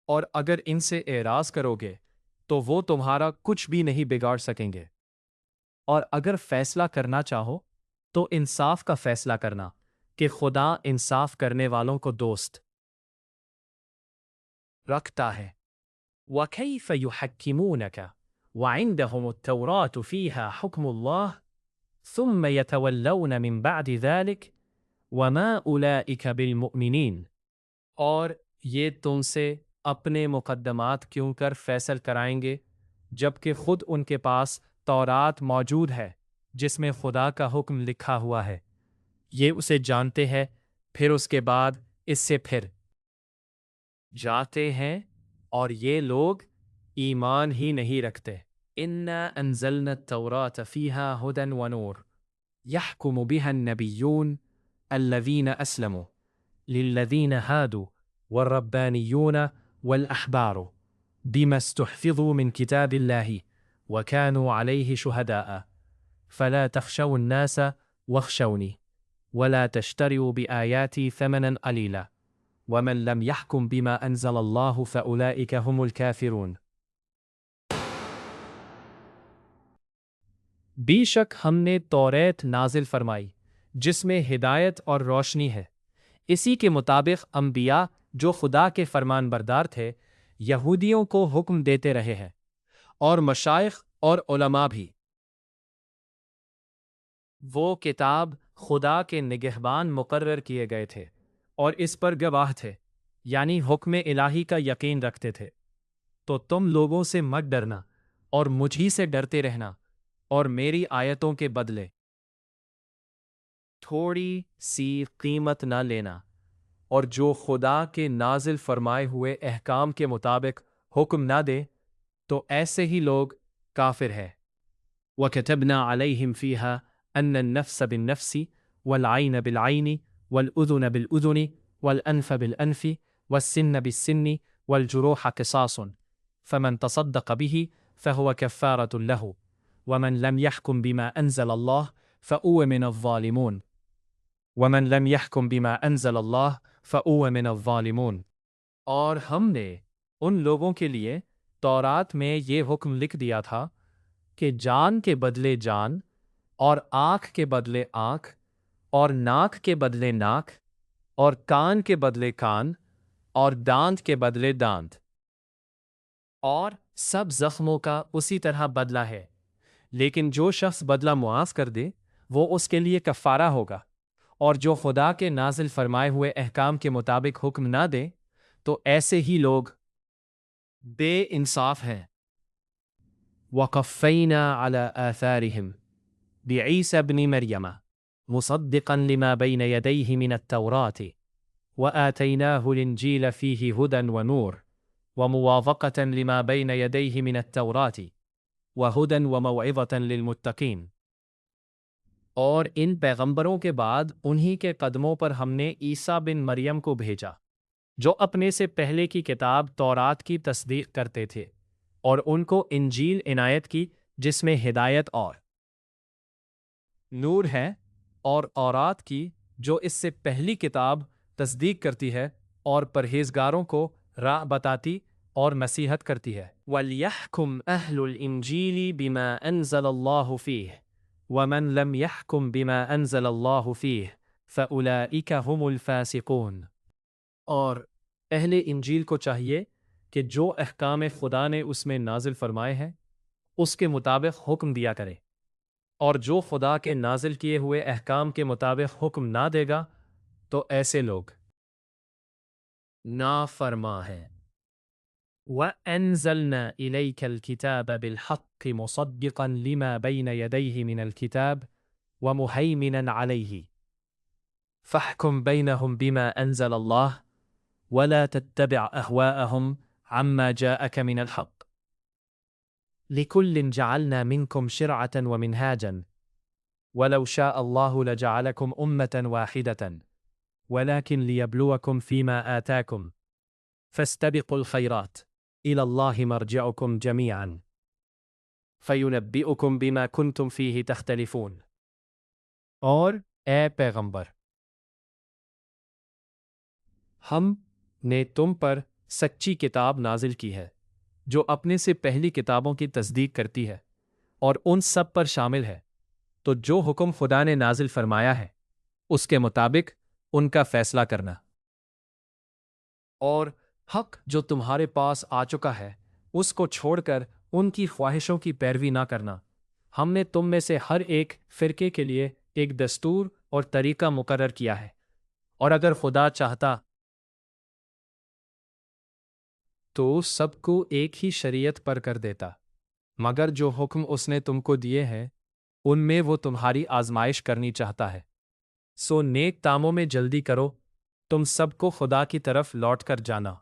اور اگر ان سے اعراض کرو گے تو وہ تمہارا کچھ بھی نہیں بگاڑ سکیں گے، اور اگر فیصلہ کرنا چاہو تو انصاف کا فیصلہ کرنا، کہ خدا انصاف کرنے والوں کو دوست رکھتا ہے۔ وَكَيْفَ يُحَكِّمُونَكَ وَعِندَهُمُ التَّوْرَاةُ فِيهَا حُكْمُ اللَّهِ ثُمَّ يَتَوَلَّوْنَ مِن بَعْدِ ذَلِكَ وَمَا أُولَئِكَ بِالْمُؤْمِنِينَ۔ اور یہ تم سے اپنے مقدمات کیوں کر فیصل کرائیں گے جبکہ خود ان کے پاس تورات موجود ہے جس میں خدا کا حکم لکھا ہوا ہے، یہ اسے جانتے ہیں، پھر اس کے بعد اس سے پھر جاتے ہیں، اور یہ لوگ ایمان ہی نہیں رکھتے۔ اِنَّا أَنزَلْنَا التَّوْرَاةَ فِيهَا هُدًى وَنُورٌ يَحْكُمُ بِهَا النَّبِيُّونَ الَّذِينَ أَسْلَمُوا لِلَّذِينَ هَادُوا وَالرَّبَّانِيُّونَ وَالْأَحْبَارُ بِمَا اسْتُحْفِظُوا مِنْ كِتَابِ اللَّهِ وَكَانُوا عَلَيْهِ شُهَدَاءَ فَلَا تَخْشَوُا النَّاسَ وَاخْشَوْنِي وَلَا تَشْتَرِوا بِآيَاتِي ثَمَنًا قَلِيلًا وَمَن لَّمْ يَحْكُم بِمَا أَنزَلَ اللَّهُ فَأُولَئِكَ هُمُ الْكَافِرُونَ۔ بے شک ہم نے توریت نازل فرمائی جس میں ہدایت اور روشنی ہے، اسی کے مطابق انبیاء جو خدا کے فرمان بردار تھے یہودیوں کو حکم دیتے رہے ہیں، اور مشائخ اور علماء بھی۔ وہ کتاب خدا کے نگہبان مقرر کیے گئے تھے اور اس پر گواہ تھے، یعنی حکم الہی کا یقین رکھتے تھے۔ تو تم لوگوں سے مت ڈرنا اور مجھ ہی سے ڈرتے رہنا، اور میری آیتوں کے بدلے تھوڑی سی قیمت نہ لینا، اور جو خدا کے نازل فرمائے ہوئے احکام کے مطابق حکم نہ دے تو ایسے ہی لوگ کافر ہیں۔ وكتبنا عليهم فيها أن النفس بالنفس والعين بالعين والأذن بالأذن والأنف بالأنف والسن بالسن والجروح قصاص فمن تصدق به فهو كفارة له ومن لم يحكم بما أنزل الله فهو من الظالمون ومن لم يحكم بما أنزل الله فهو من الظالمون۔ اور ہم نے ان لوگوں کے لیے تورات میں یہ حکم لکھ دیا تھا کہ جان کے بدلے جان اور آنکھ کے بدلے آنکھ اور ناک کے بدلے ناک اور کان کے بدلے کان اور دانت کے بدلے دانت، اور سب زخموں کا اسی طرح بدلہ ہے، لیکن جو شخص بدلہ معاف کر دے وہ اس کے لیے کفارہ ہوگا، اور جو خدا کے نازل فرمائے ہوئے احکام کے مطابق حکم نہ دے تو ایسے ہی لوگ بے انصاف ہیں۔ وَقَفَّيْنَا عَلَى آثَارِهِمْ بِعِيسَى ابْنِ مَرْيَمَ مُصَدِّقًا لِمَا بَيْنَ يَدَيْهِ مِنَ التَّوْرَاةِ وَآتَيْنَاهُ الْإِنْجِيلَ فِيهِ هُدًى وَنُورٌ وَمُوَافَقَةً لِمَا بَيْنَ يَدَيْهِ مِنَ التَّوْرَاةِ وَهُدًى وَمَوْعِظَةً لِلْمُتَّقِينَ۔ اور ان پیغمبروں کے بعد انہی کے قدموں پر ہم نے عیسیٰ بن مریم کو بھیجا جو اپنے سے پہلے کی کتاب تورات کی تصدیق کرتے تھے، اور ان کو انجیل عنایت کی جس میں ہدایت اور نور ہے، اور تورات کی جو اس سے پہلی کتاب تصدیق کرتی ہے اور پرہیزگاروں کو راہ بتاتی اور نصیحت کرتی ہے۔ وَلْيَحْكُمْ أَهْلُ الْإِنْجِيلِ بِمَا أَنزَلَ اللَّهُ فِيهِ وَمَنْ لَمْ يَحْكُمْ بِمَا أَنزَلَ اللَّهُ فِيهِ فَأُولَئِكَ هُمُ الْفَاسِقُونَ۔ اور اہل انجیل کو چاہیے کہ جو احکام خدا نے اس میں نازل فرمائے ہیں اس کے مطابق حکم دیا کرے، اور جو خدا کے نازل کیے ہوئے احکام کے مطابق حکم نہ دے گا تو ایسے لوگ نافرما ہیں۔ وَأَنزَلْنَا إِلَيْكَ الْكِتَابَ بِالْحَقِّ مُصَدِّقًا لِمَا بَيْنَ يَدَيْهِ مِنَ الْكِتَابِ وَمُهَيْمِنًا عَلَيْهِ فَاحْكُمْ بَيْنَهُمْ بِمَا أَنزَلَ اللَّهُ وَلَا تَتَّبِعْ أَهْوَاءَهُمْ عَمَّا جَاءَكَ مِنَ الْحَقِّ لِكُلٍّ جَعَلْنَا مِنْكُمْ شِرْعَةً وَمِنْهَاجًا وَلَوْ شَاءَ اللَّهُ لَجَعَلَكُمْ أُمَّةً وَاحِدَةً وَلَكِنْ لِيَبْلُوَكُمْ فِيمَا آتَاكُمْ فَاسْتَبِقُوا الْخَيْرَاتِ إِلَى اللَّهِ مَرْجِعُكُمْ جَمِيعًا فَيُنَبِّئُكُمْ بِمَا كُنْتُمْ فِيهِ تَخْتَلِفُونَ۔ اور اے پیغمبر، ہم نے تم پر سچی کتاب نازل کی ہے جو اپنے سے پہلی کتابوں کی تصدیق کرتی ہے اور ان سب پر شامل ہے، تو جو حکم خدا نے نازل فرمایا ہے اس کے مطابق ان کا فیصلہ کرنا، اور حق جو تمہارے پاس آ چکا ہے اس کو چھوڑ کر ان کی خواہشوں کی پیروی نہ کرنا۔ ہم نے تم میں سے ہر ایک فرقے کے لیے ایک دستور اور طریقہ مقرر کیا ہے، اور اگر خدا چاہتا تو سب کو ایک ہی شریعت پر کر دیتا، مگر جو حکم اس نے تم کو دیے ہیں ان میں وہ تمہاری آزمائش کرنی چاہتا ہے، سو نیک کاموں میں جلدی کرو، تم سب کو خدا کی طرف لوٹ کر جانا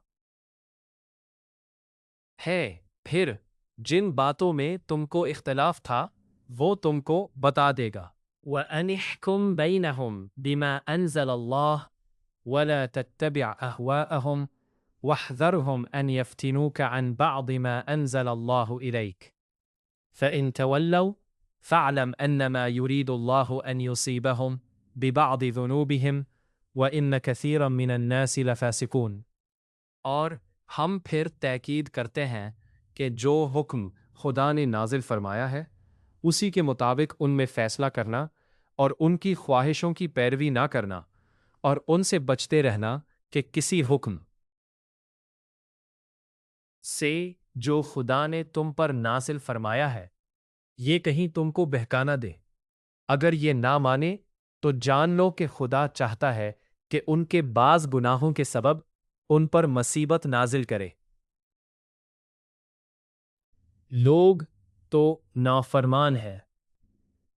ہے۔ پھر جن باتوں میں تم کو اختلاف تھا وہ تم کو بتا دے گا۔ وَأَنِحْكُمْ بَيْنَهُمْ بِمَا أَنزَلَ اللَّهُ وَلَا تَتَّبِعْ أَهْوَاءَهُمْ وَاحْذَرْهُمْ أَنْ يَفْتِنُوكَ عَنْ بَعْضِ مَا أَنزَلَ اللَّهُ إِلَيْكَ فَإِنْ تَوَلَّوْا فَاعْلَمْ أَنَّمَا يُرِيدُ اللَّهُ أَنْ يُصِيبَهُمْ بِبَعْضِ ذُنُوبِهِمْ وَإِنَّ كَثِيرًا مِنَ النَّاسِ لَفَاسِقُونَ۔ اور ہم پھر تاکید کرتے ہیں کہ جو حکم خدا نے نازل فرمایا ہے اسی کے مطابق ان میں فیصلہ کرنا، اور ان کی خواہشوں کی پیروی نہ کرنا، اور ان سے بچتے رہنا کہ کسی حکم سے جو خدا نے تم پر نازل فرمایا ہے یہ کہیں تم کو بہکانا دے۔ اگر یہ نہ مانے تو جان لو کہ خدا چاہتا ہے کہ ان کے بعض گناہوں کے سبب ان پر مصیبت نازل کرے۔ لوگ تو نافرمان ہے۔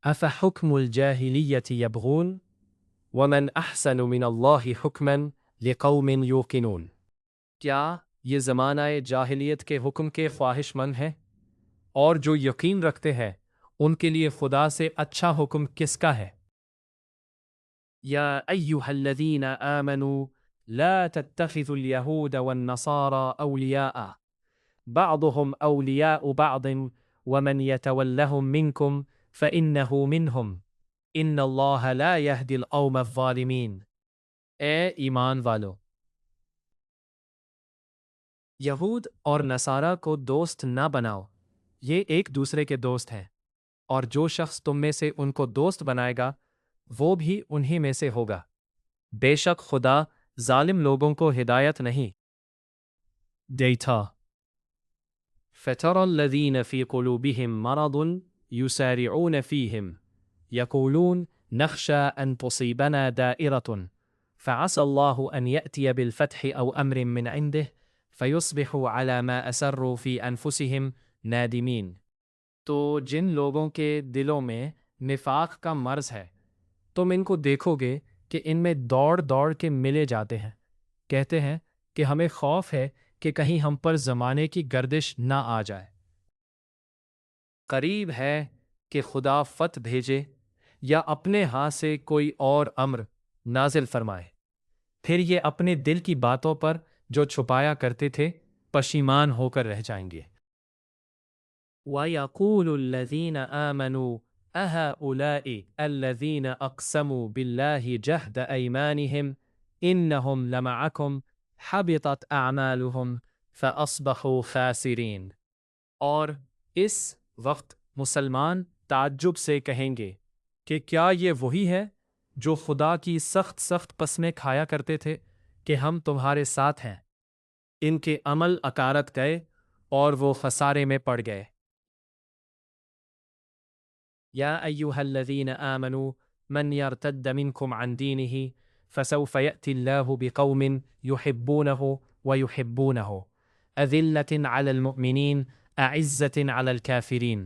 أَفَحُكْمُ الْجَاهِلِيَّةِ يَبْغُونَ وَمَنْ أَحْسَنُ مِنَ اللَّهِ حُكْمًا لِقَوْمٍ يُوقِنُونَ۔ کیا یہ زمانہ جاہلیت کے حکم کے خواہش مند ہیں، اور جو یقین رکھتے ہیں ان کے لیے خدا سے اچھا حکم کس کا ہے؟ يا أيها الذين آمنوا لا تتخذوا اليهود والنصارى أولياء بعضهم أولياء بعض ومن يتولهم منكم فإنه منهم إن الله لا يهدي القوم الظالمين. اے ایمان والو، یہود اور نصارہ کو دوست نہ بناؤ، یہ ایک دوسرے کے دوست ہیں، اور جو شخص تم میں سے ان کو دوست بنائے گا وہ بھی انہی میں سے ہوگا۔ بے شک خدا ظالم لوگوں کو ہدایت نہیں دیتا۔ فترى الذين في قلوبهم مرض يسارعون فيهم يقولون نخشى أن تصيبنا دائرة فعسى الله أن يأتي بالفتح أو أمر من عنده فيصبحوا على ما أسروا في أنفسهم نادمين. تو جن لوگوں کے دلوں میں نفاق کا مرض ہے تم ان کو دیکھو گے کہ ان میں دوڑ دوڑ کے ملے جاتے ہیں، کہتے ہیں کہ ہمیں خوف ہے کہ کہیں ہم پر زمانے کی گردش نہ آ جائے۔ قریب ہے کہ خدا فتح بھیجے یا اپنے ہاتھ سے کوئی اور امر نازل فرمائے، پھر یہ اپنے دل کی باتوں پر جو چھپایا کرتے تھے پشیمان ہو کر رہ جائیں گے۔ وَيَقُولُ الَّذِينَ آمَنُوا أَهَؤُلَاءِ الَّذِينَ أَقْسَمُوا بِاللَّهِ جَهْدَ أَيْمَانِهِمْ إِنَّهُمْ لَمَعَكُمْ حَبِطَتْ أَعْمَالُهُمْ فَأَصْبَحُوا خَاسِرِينَ. اور اس وقت مسلمان تعجب سے کہیں گے کہ کیا یہ وہی ہے جو خدا کی سخت سخت قسمیں کھایا کرتے تھے کہ ہم تمہارے ساتھ ہیں؟ ان کے عمل اکارت گئے اور وہ خسارے میں پڑ گئے۔ يا أيها الذين آمنوا من يرتد منكم عن دينه فسوف يأتي الله بقوم يحبونه ويحبونه أذلة على المؤمنين أعزة على الكافرين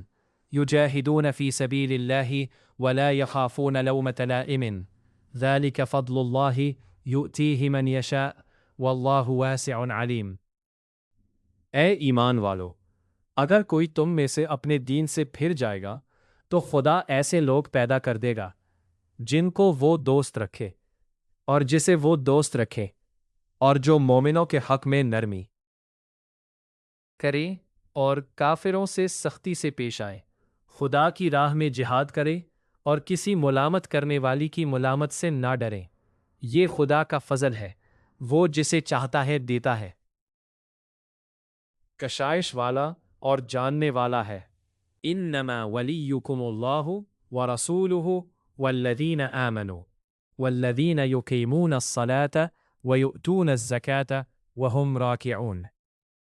يجاهدون في سبيل الله ولا يخافون لومة لائم ذلك فضل الله يؤتيه من يشاء والله واسع عليم. اے ایمان والو، اگر کوئی تم میں سے اپنے دین سے پھر جائے گا تو خدا ایسے لوگ پیدا کر دے گا جن کو وہ دوست رکھے اور جسے وہ دوست رکھے، اور جو مومنوں کے حق میں نرمی کرے اور کافروں سے سختی سے پیش آئے، خدا کی راہ میں جہاد کرے اور کسی ملامت کرنے والی کی ملامت سے نہ ڈرے۔ یہ خدا کا فضل ہے، وہ جسے چاہتا ہے دیتا ہے۔ کشائش والا اور جاننے والا ہے۔ انما وليكم الله ورسوله والذين آمنوا والذين يقيمون الصلاة ويؤتون الزكاة وهم راكعون.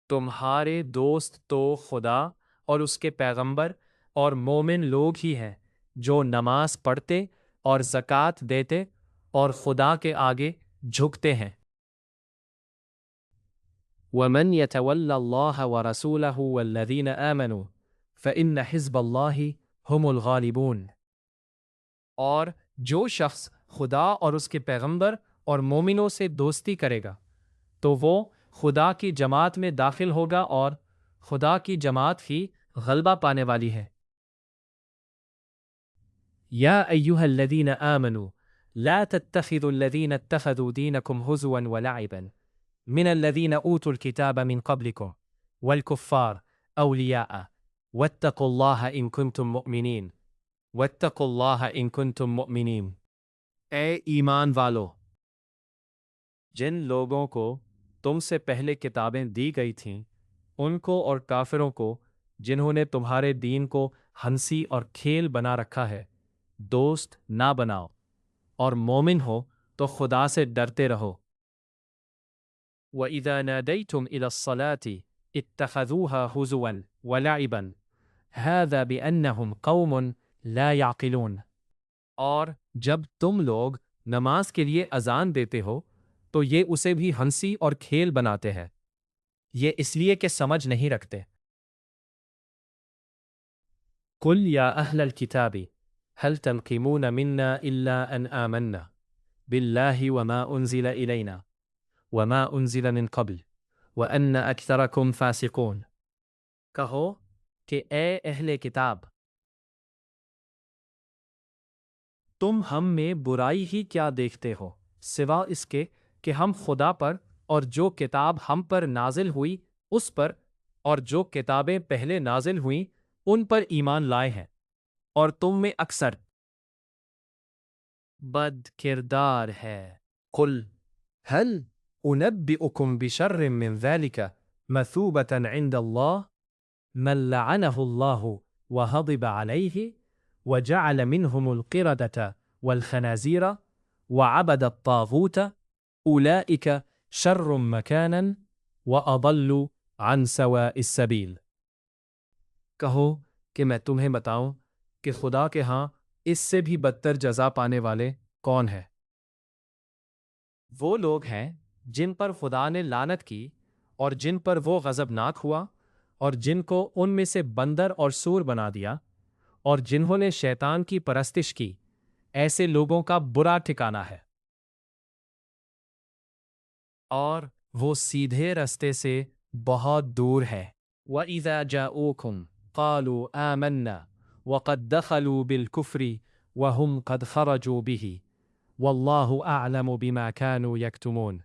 تمہارے دوست تو خدا اور اس کے پیغمبر اور مومن لوگ ہی ہیں جو نماز پڑھتے اور زکوٰۃ دیتے اور خدا کے آگے جھکتے ہیں۔ ومن يتول الله ورسوله والذين آمنوا فإن حزب الله هم الغالبون. اور جو شخص خدا اور اس کے پیغمبر اور مومنوں سے دوستی کرے گا تو وہ خدا کی جماعت میں داخل ہوگا اور خدا کی جماعت ہی غلبہ پانے والی ہے۔ يا أيها الذين آمنوا لا تتخذوا الذين اتخذوا دينكم هزوا ولعبا من الذين أوتوا الكتاب من قبلكم والكفار أولياء واتقوا الله إن كنتم مؤمنين واتقوا الله إن كنتم مؤمنين. اے ایمان والو، جن لوگوں کو تم سے پہلے کتابیں دی گئی تھیں ان کو اور کافروں کو جنہوں نے تمہارے دین کو ہنسی اور کھیل بنا رکھا ہے دوست نہ بناؤ، اور مومن ہو تو خدا سے ڈرتے رہو۔ وَإِذَا نَادَيْتُمْ إِلَى الصَّلَاةِ اتَّخَذُوهَا هُزُوًا وَلَعِبًا هَذَا بِأَنَّهُمْ قَوْمٌ لَا يَعْقِلُونَ. اور جب تم لوگ نماز کے لیے اذان دیتے ہو تو یہ اسے بھی ہنسی اور کھیل بناتے ہیں، یہ اس لیے کہ سمجھ نہیں رکھتے۔ قُلْ يَا أَهْلَ الْكِتَابِ هَلْ تَنْقِمُونَ مِنَّا إِلَّا أَنْ آمَنَّا بِاللَّهِ وَمَا أُنزِلَ إِلَيْنَا وَمَا أُنزِلَ مِنْ قَبْلُ وَأَنَّ أَكْثَرَكُمْ فَاسِقُونَ. کہو کہ اے اہل کتاب، تم ہم میں برائی ہی کیا دیکھتے ہو سوا اس کے کہ ہم خدا پر اور جو کتاب ہم پر نازل ہوئی اس پر اور جو کتابیں پہلے نازل ہوئیں ان پر ایمان لائے ہیں اور تم میں اکثر بد کردار ہے۔ قل هل أنبئكم بشر من ذلك مثوبة عند الله من لعنه الله وغضب عليه وجعل منهم القردة والخنازير وعبد الطاغوت أولئك شر مكانا وأضل عن سواء السبيل۔ کہو کہ میں تمہیں بتاؤں کہ خدا کے ہاں اس سے بھی بدتر جزا پانے والے کون ہیں؟ وہ لوگ ہیں جن پر خدا نے لعنت کی اور جن پر وہ غضبناک ہوا اور جن کو ان میں سے بندر اور سور بنا دیا اور جنہوں نے شیطان کی پرستش کی، ایسے لوگوں کا برا ٹھکانہ ہے۔ اور وہ سیدھے رستے سے بہت دور ہے۔ وَإِذَا جَاءُوكُمْ قَالُوا آمَنَّا وَقَدْ دَخَلُوا بِالْكُفْرِ وَهُمْ قَدْ خَرَجُوا بِهِ وَاللَّهُ أَعْلَمُ بِمَا كَانُوا يَكْتُمُونَ۔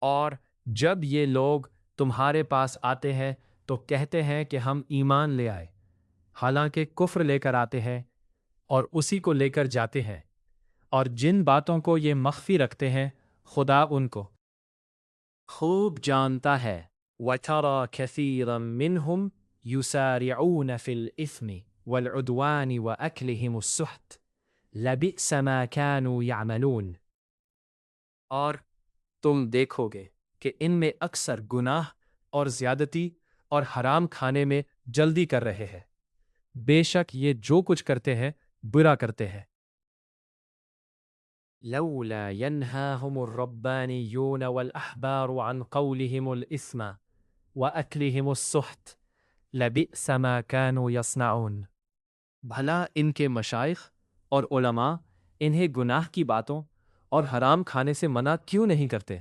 اور جب یہ لوگ تمہارے پاس آتے ہیں تو کہتے ہیں کہ ہم ایمان لے آئے، حالانکہ کفر لے کر آتے ہیں اور اسی کو لے کر جاتے ہیں، اور جن باتوں کو یہ مخفی رکھتے ہیں خدا ان کو خوب جانتا ہے۔ وَتَرَى كَثِيرًا مِّنْهُمْ يُسَارِعُونَ فِي الْإِثْمِ وَالْعُدْوَانِ وَأَكْلِهِمُ السُّحْتَ لَبِئْسَ مَا كَانُوا يَعْمَلُونَ۔ اور تم دیکھو گے کہ ان میں اکثر گناہ اور زیادتی اور حرام کھانے میں جلدی کر رہے ہیں، بے شک یہ جو کچھ کرتے ہیں برا کرتے ہیں۔ لولا ينهاهم الربانيون والأحبار عن قولهم الإثم وأكلهم السحت لبئس ما كانوا يصنعون۔ بھلا ان کے مشائخ اور علماء انہیں گناہ کی باتوں اور حرام کھانے سے منع کیوں نہیں کرتے؟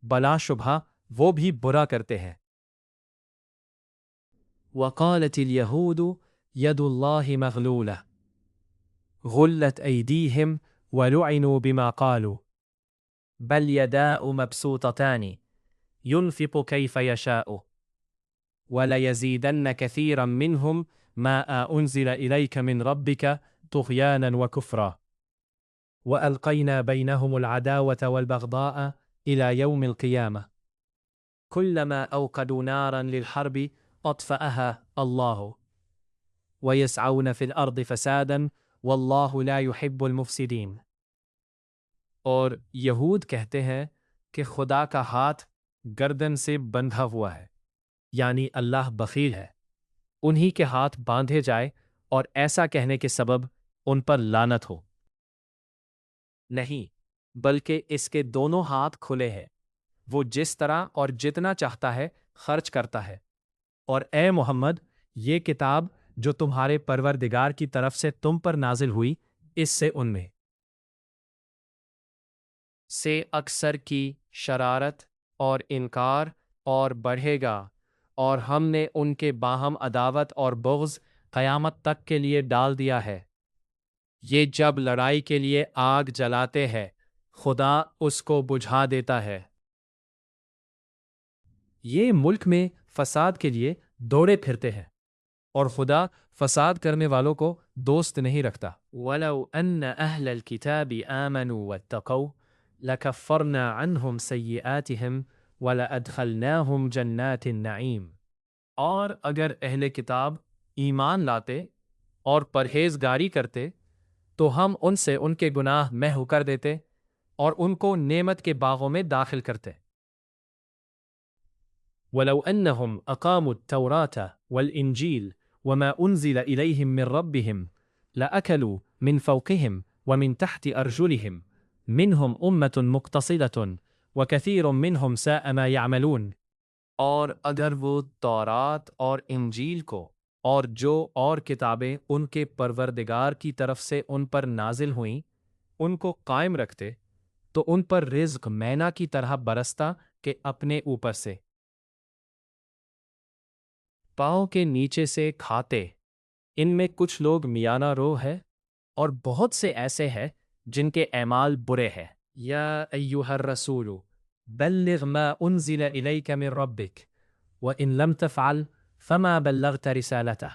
بلا شبہ وہ بھی برا کرتے ہیں۔ وقالت اليهود يد الله مغلولة غلت أيديهم ولعنوا بما قالوا بل يداء مبسوطتان ينفق كيف يشاء وليزيدن كثيرا منهم ما أنزل إليك من ربك طغيانا وكفرا وألقينا بينهم العداوة والبغضاء إلى يوم القيامة كلما أوقدوا نارا للحرب أطفأها الله ويسعون في الأرض فسادا واللہ لا يحب المفسدین۔ اور یہود کہتے ہیں کہ خدا کا ہاتھ گردن سے بندھا ہوا ہے، یعنی اللہ بخیل ہے، انہی کے ہاتھ باندھے جائے اور ایسا کہنے کے سبب ان پر لعنت ہو۔ نہیں، بلکہ اس کے دونوں ہاتھ کھلے ہیں، وہ جس طرح اور جتنا چاہتا ہے خرچ کرتا ہے۔ اور اے محمد، یہ کتاب جو تمہارے پروردگار کی طرف سے تم پر نازل ہوئی، اس سے ان میں سے اکثر کی شرارت اور انکار اور بڑھے گا، اور ہم نے ان کے باہم عداوت اور بغض قیامت تک کے لیے ڈال دیا ہے۔ یہ جب لڑائی کے لیے آگ جلاتے ہیں خدا اس کو بجھا دیتا ہے۔ یہ ملک میں فساد کے لیے دوڑے پھرتے ہیں اور خدا فساد کرنے والوں کو دوست نہیں رکھتا۔ وَلَوْ أَنَّ أَهْلَ الْكِتَابِ آمَنُوا وَاتَّقَوْا لَكَفَّرْنَا عَنْهُمْ سَيِّئَاتِهِمْ وَلَأَدْخَلْنَاهُمْ جَنَّاتِ النَّعِيمِ۔ اور اگر اہل کتاب ایمان لاتے اور پرہیزگاری کرتے تو ہم ان سے ان کے گناہ محو کر دیتے اور ان کو نعمت کے باغوں میں داخل کرتے۔ وَلَوْ أَنَّهُمْ أَقَامُوا التَّوْرَاةَ وَالْإِنْجِيلَ وَمَا أُنزِلَ إِلَيْهِمْ مِنْ رَبِّهِمْ لَأَكَلُوا مِنْ فَوْقِهِمْ وَمِنْ تَحْتِ أَرْجُلِهِمْ مِنْهُمْ أُمَّةٌ مُقْتَصِدَةٌ وَكَثِيرٌ مِنْهُمْ سَاءَ مَا يَعْمَلُونَ۔ اور اگر وہ تورات اور انجیل کو اور جو اور کتابیں ان کے پروردگار کی طرف سے ان پر نازل ہوئیں ان کو قائم رکھتے تو ان پر رزق مینا کی طرح برستا کہ اپنے اوپر سے پاؤں کے نیچے سے کھاتے۔ ان میں کچھ لوگ میانہ رو ہے اور بہت سے ایسے ہیں جن کے اعمال برے ہیں۔ یا ایھا الرسول بلغ ما انزل الیک من ربک وان لم تفعل فما بلغت رسالته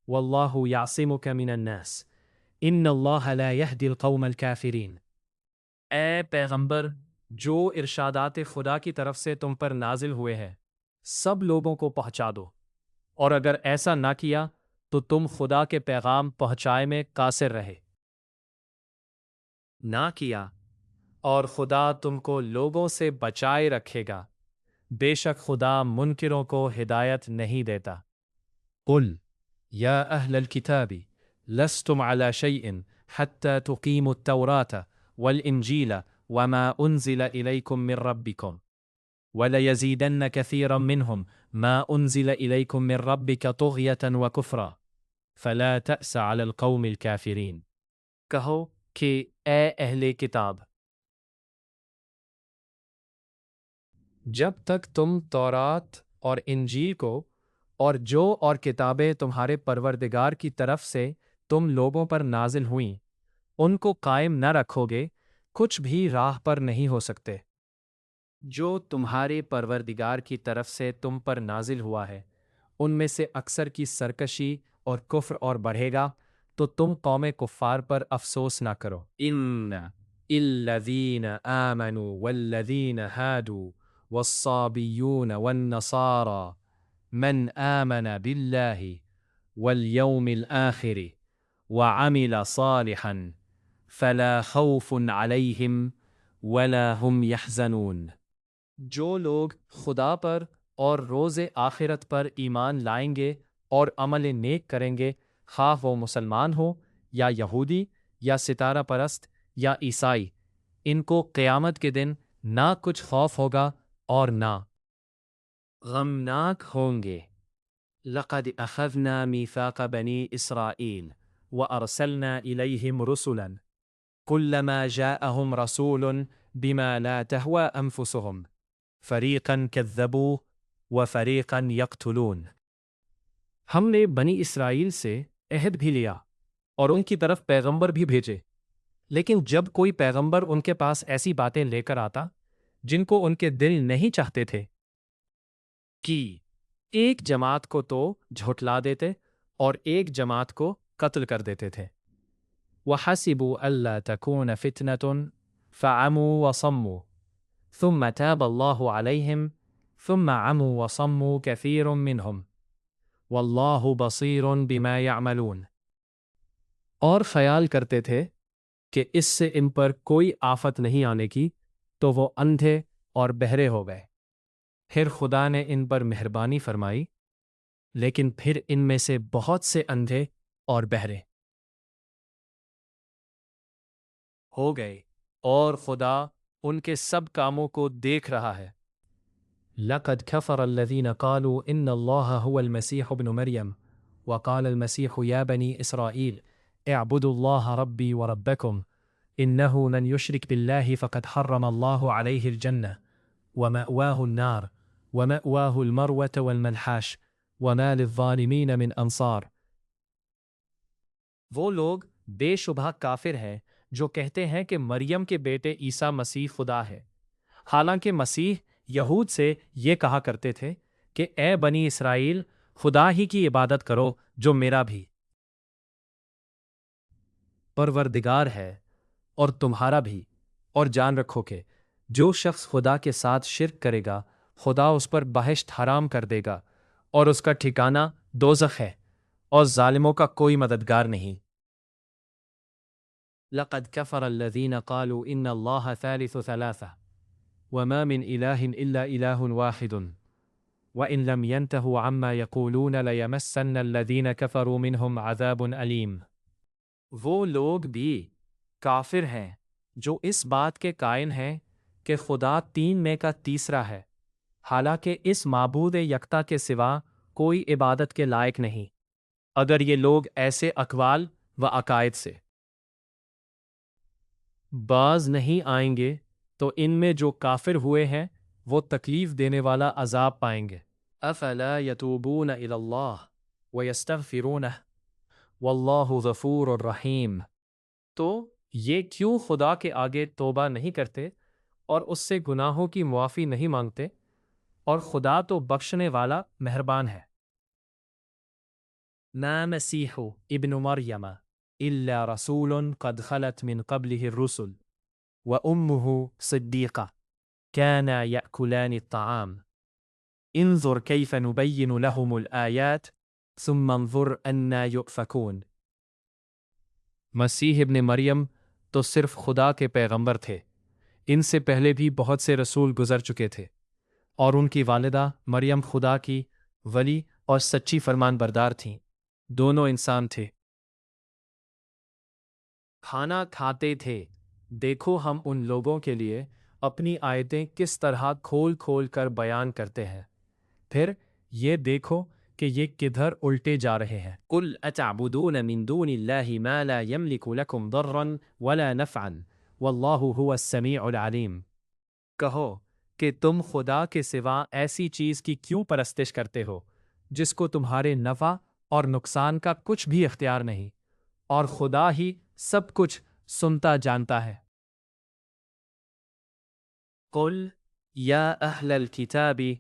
واللہ یعصمک من الناس ان اللہ لا یہدی القوم الکافرین۔ اے پیغمبر، جو ارشادات خدا کی طرف سے تم پر نازل ہوئے ہیں سب لوگوں کو پہنچا دو، اور اگر ایسا نہ کیا تو تم خدا کے پیغام پہنچائے میں قاصر رہے نہ کیا، اور خدا تم کو لوگوں سے بچائے رکھے گا، بے شک خدا منکروں کو ہدایت نہیں دیتا۔ قل یا اہل الکتاب لستم علی شیء حتی تقیموا التوراة والانجیل وما انزل الیکم من ربکم وَلَيَزِيدَنَّ كَثِيرًا مِّنْهُمْ مَا أُنزِلَ إِلَيْكُم مِّن رَّبِّكَ طُغْيَةً وَكُفْرًا فَلَا تَأْسَ عَلَى الْقَوْمِ الْكَافِرِينَ۔ کہو کہ اے اہل کتاب، جب تک تم تورات اور انجیل کو اور کتابیں تمہارے پروردگار کی طرف سے تم لوگوں پر نازل ہوئیں ان کو قائم نہ رکھو گے، کچھ بھی راہ پر نہیں ہو سکتے۔ جو تمہارے پروردگار کی طرف سے تم پر نازل ہوا ہے ان میں سے اکثر کی سرکشی اور کفر اور بڑھے گا تو تم قوم کفار پر افسوس نہ کرو۔ ان الذین آمنوا والذین ہادوا والصابیون والنصارى من آمن باللہ والیوم الآخر وعمل صالحا فلا خوف علیہم ولا هم يحزنون۔ جو لوگ خدا پر اور روز آخرت پر ایمان لائیں گے اور عمل نیک کریں گے، خواہ وہ مسلمان ہو یا یہودی یا ستارہ پرست یا عیسائی، ان کو قیامت کے دن نہ کچھ خوف ہوگا اور نہ غمناک ہوں گے۔ لقد اخذنا میثاق بنی اسرائیل وارسلنا الیہم رسلا كلما جاءهم رسول بما لا تهوى انفسهم فریقا کذبوا وفریقا یقتلون۔ ہم نے بنی اسرائیل سے عہد بھی لیا اور ان کی طرف پیغمبر بھی بھیجے، لیکن جب کوئی پیغمبر ان کے پاس ایسی باتیں لے کر آتا جن کو ان کے دل نہیں چاہتے تھے کہ ایک جماعت کو تو جھٹلا دیتے اور ایک جماعت کو قتل کر دیتے تھے۔ وَحَسِبُوا أَلَّا تَكُونَ فِتْنَةٌ فَعَمُوا وَصَمُّوا ثُمَّ تَابَ اللَّهُ عَلَيْهِمْ ثُمَّ عَمُوا وَصَمُّوا كَثِيرٌ مِّنْهُمْ وَاللَّهُ بَصِيرٌ بِمَا يَعْمَلُونَ۔ اور خیال کرتے تھے کہ اس سے ان پر کوئی آفت نہیں آنے کی تو وہ اندھے اور بہرے ہو گئے، پھر خدا نے ان پر مہربانی فرمائی، لیکن پھر ان میں سے بہت سے اندھے اور بہرے ہو گئے، اور خدا ان کے سب کاموں کو دیکھ رہا ہے۔ لقد كفر الذين قالوا ان الله هو المسيح ابن مريم وقال المسيح يا بني اسرائيل اعبدوا الله ربي وربكم انه من يشرك بالله فقد حرم الله عليه الجنة ومأواه النار ومأواه المروة والمنحاش وما للظالمين من انصار۔ وہ لوگ بے شبہ کافر ہیں جو کہتے ہیں کہ مریم کے بیٹے عیسیٰ مسیح خدا ہے، حالانکہ مسیح یہود سے یہ کہا کرتے تھے کہ اے بنی اسرائیل، خدا ہی کی عبادت کرو جو میرا بھی پروردگار ہے اور تمہارا بھی، اور جان رکھو کہ جو شخص خدا کے ساتھ شرک کرے گا خدا اس پر بہشت حرام کر دے گا اور اس کا ٹھکانہ دوزخ ہے، اور ظالموں کا کوئی مددگار نہیں۔ لقد كفر الذين قالوا ان الله ثالث ثلاثة وما من إله إلا إله واحد وإن لم ينتهوا عما يقولون ليمسن الذين كفروا منهم عذاب أليم۔ وہ لوگ بھی کافر ہیں جو اس بات کے قائل ہیں کہ خدا تین میں کا تیسرا ہے، حالانکہ اس معبود یکتا کے سوا کوئی عبادت کے لائق نہیں۔ اگر یہ لوگ ایسے اقوال و عقائد سے باز نہیں آئیں گے تو ان میں جو کافر ہوئے ہیں وہ تکلیف دینے والا عذاب پائیں گے۔ افلا یتوبون الی اللہ ویستغفرونہ واللہ غفور الرحیم۔ تو یہ کیوں خدا کے آگے توبہ نہیں کرتے اور اس سے گناہوں کی معافی نہیں مانگتے؟ اور خدا تو بخشنے والا مہربان ہے۔ ما مسیح ابن مریم الا رسول قد خلت من قبله الرسل وامه صدیقہ كانا يأكلان الطعام انظر كيف نبين لهم الآيات ثم انظر أنا يؤفكون۔ مسیح ابن مریم تو صرف خدا کے پیغمبر تھے، ان سے پہلے بھی بہت سے رسول گزر چکے تھے، اور ان کی والدہ مریم خدا کی ولی اور سچی فرمان بردار تھیں، دونوں انسان تھے۔ کھانا کھاتے تھے، دیکھو ہم ان لوگوں کے لیے اپنی آیتیں کس طرح کھول کھول کر بیان کرتے ہیں، پھر یہ دیکھو کہ یہ کدھر الٹے جا رہے ہیں۔ قُلْ أَتَعْبُدُونَ مِن دُونِ اللَّهِ مَا لَا يَمْلِكُ لَكُمْ ضَرًّا وَلَا نَفْعًا وَاللَّهُ هُوَ السَّمِيعُ الْعَلِيمُ۔ کہو کہ تم خدا کے سوا ایسی چیز کی کیوں پرستش کرتے ہو جس کو تمہارے نفع اور نقصان کا کچھ بھی اختیار نہیں، اور خدا ہی سب کچھ سنتا جانتا ہے۔ قُلْ يَا أَهْلَ الْكِتَابِ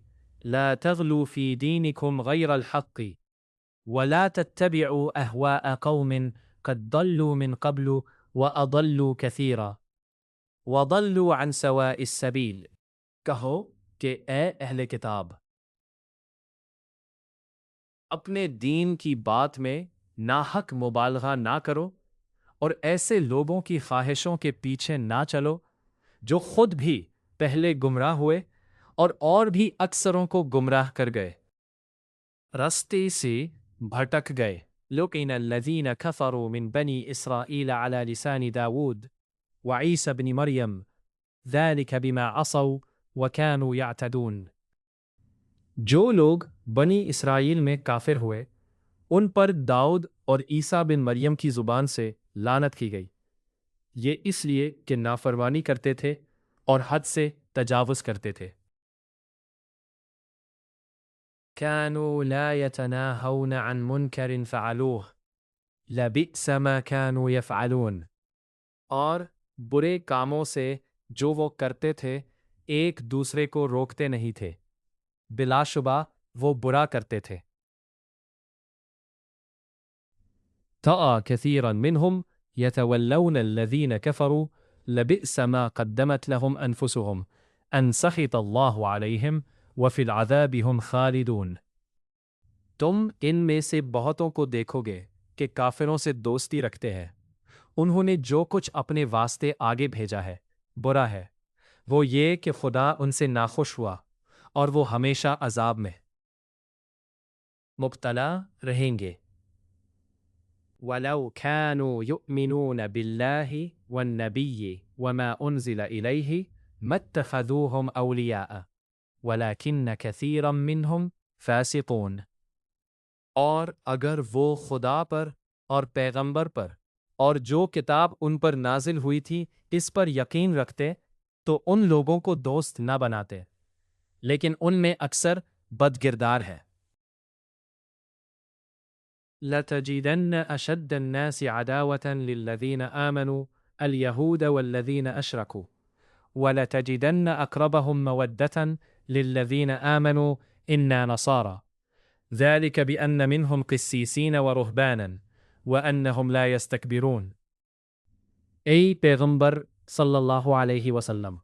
لا تغلوا في دينكم غير الحق ولا تتبعوا أهواء قوم قد ضلوا من قبل وأضلوا كثيرا وضلوا عن سواء السبيل۔ کہو کہ اے اہل کتاب، اپنے دین کی بات میں ناحق مبالغہ نہ کرو اور ایسے لوگوں کی خواہشوں کے پیچھے نہ چلو جو خود بھی پہلے گمراہ ہوئے اور بھی اکثروں کو گمراہ کر گئے، رستے سے بھٹک گئے۔ لُعِنَ الَّذِينَ كَفَرُوا مِن بَنِي إِسْرَائِيلَ عَلَى لِسَانِ داود وعيسى بن مريم ذلك بما عصوا وكانوا يعتدون۔ جو لوگ بنی اسرائیل میں کافر ہوئے ان پر داؤد اور عیسیٰ بن مریم کی زبان سے لعنت کی گئی، یہ اس لیے کہ نافرمانی کرتے تھے اور حد سے تجاوز کرتے تھے۔ كانوا لا يتناهون عن منكر فعلوه لبئس ما كانوا يفعلون۔ اور برے کاموں سے جو وہ کرتے تھے ایک دوسرے کو روکتے نہیں تھے، بلا شبہ وہ برا کرتے تھے۔ تَرَى كَثِيرًا مِّنْهُمْ يَتَوَلَّوْنَ الَّذِينَ كَفَرُوا لَبِئْسَ مَا قَدَّمَتْ لَهُمْ أَنفُسُهُمْ أَنْ سَخِطَ اللَّهُ عَلَيْهِمْ وَفِي الْعَذَابِ هُمْ خَالِدُونَ۔ تم ان میں سے بہتوں کو دیکھو گے کہ کافروں سے دوستی رکھتے ہیں، انہوں نے جو کچھ اپنے واسطے آگے بھیجا ہے برا ہے، وہ یہ کہ خدا ان سے ناخوش ہوا اور وہ ہمیشہ عذاب میں مبتلا رہیں گے۔ وَلَوْ كَانُوا يُؤْمِنُونَ بِاللَّهِ وَالنَّبِيِّ وَمَا أُنزِلَ إِلَيْهِ مَا اتَّخَذُوهُمْ أَوْلِيَاءَ وَلَكِنَّ كَثِيرًا مِّنْهُمْ فَاسِقُونَ۔ اور اگر وہ خدا پر اور پیغمبر پر اور جو کتاب ان پر نازل ہوئی تھی اس پر یقین رکھتے تو ان لوگوں کو دوست نہ بناتے، لیکن ان میں اکثر بدگردار ہے۔ لَتَجِدَنَّ أَشَدَّ النَّاسِ عَدَاوَةً لِلَّذِينَ آمَنُوا الْيَهُودَ وَالَّذِينَ أَشْرَكُوا وَلَتَجِدَنَّ أَقْرَبَهُمْ مَوَدَّةً لِلَّذِينَ آمَنُوا إِنَّا نَصَارَى ذَلِكَ بِأَنَّ مِنْهُمْ قِسِّيسِينَ وَرُهْبَانًا وَأَنَّهُمْ لَا يَسْتَكْبِرُونَ۔ اے پیغمبر صلی اللہ علیہ وسلم،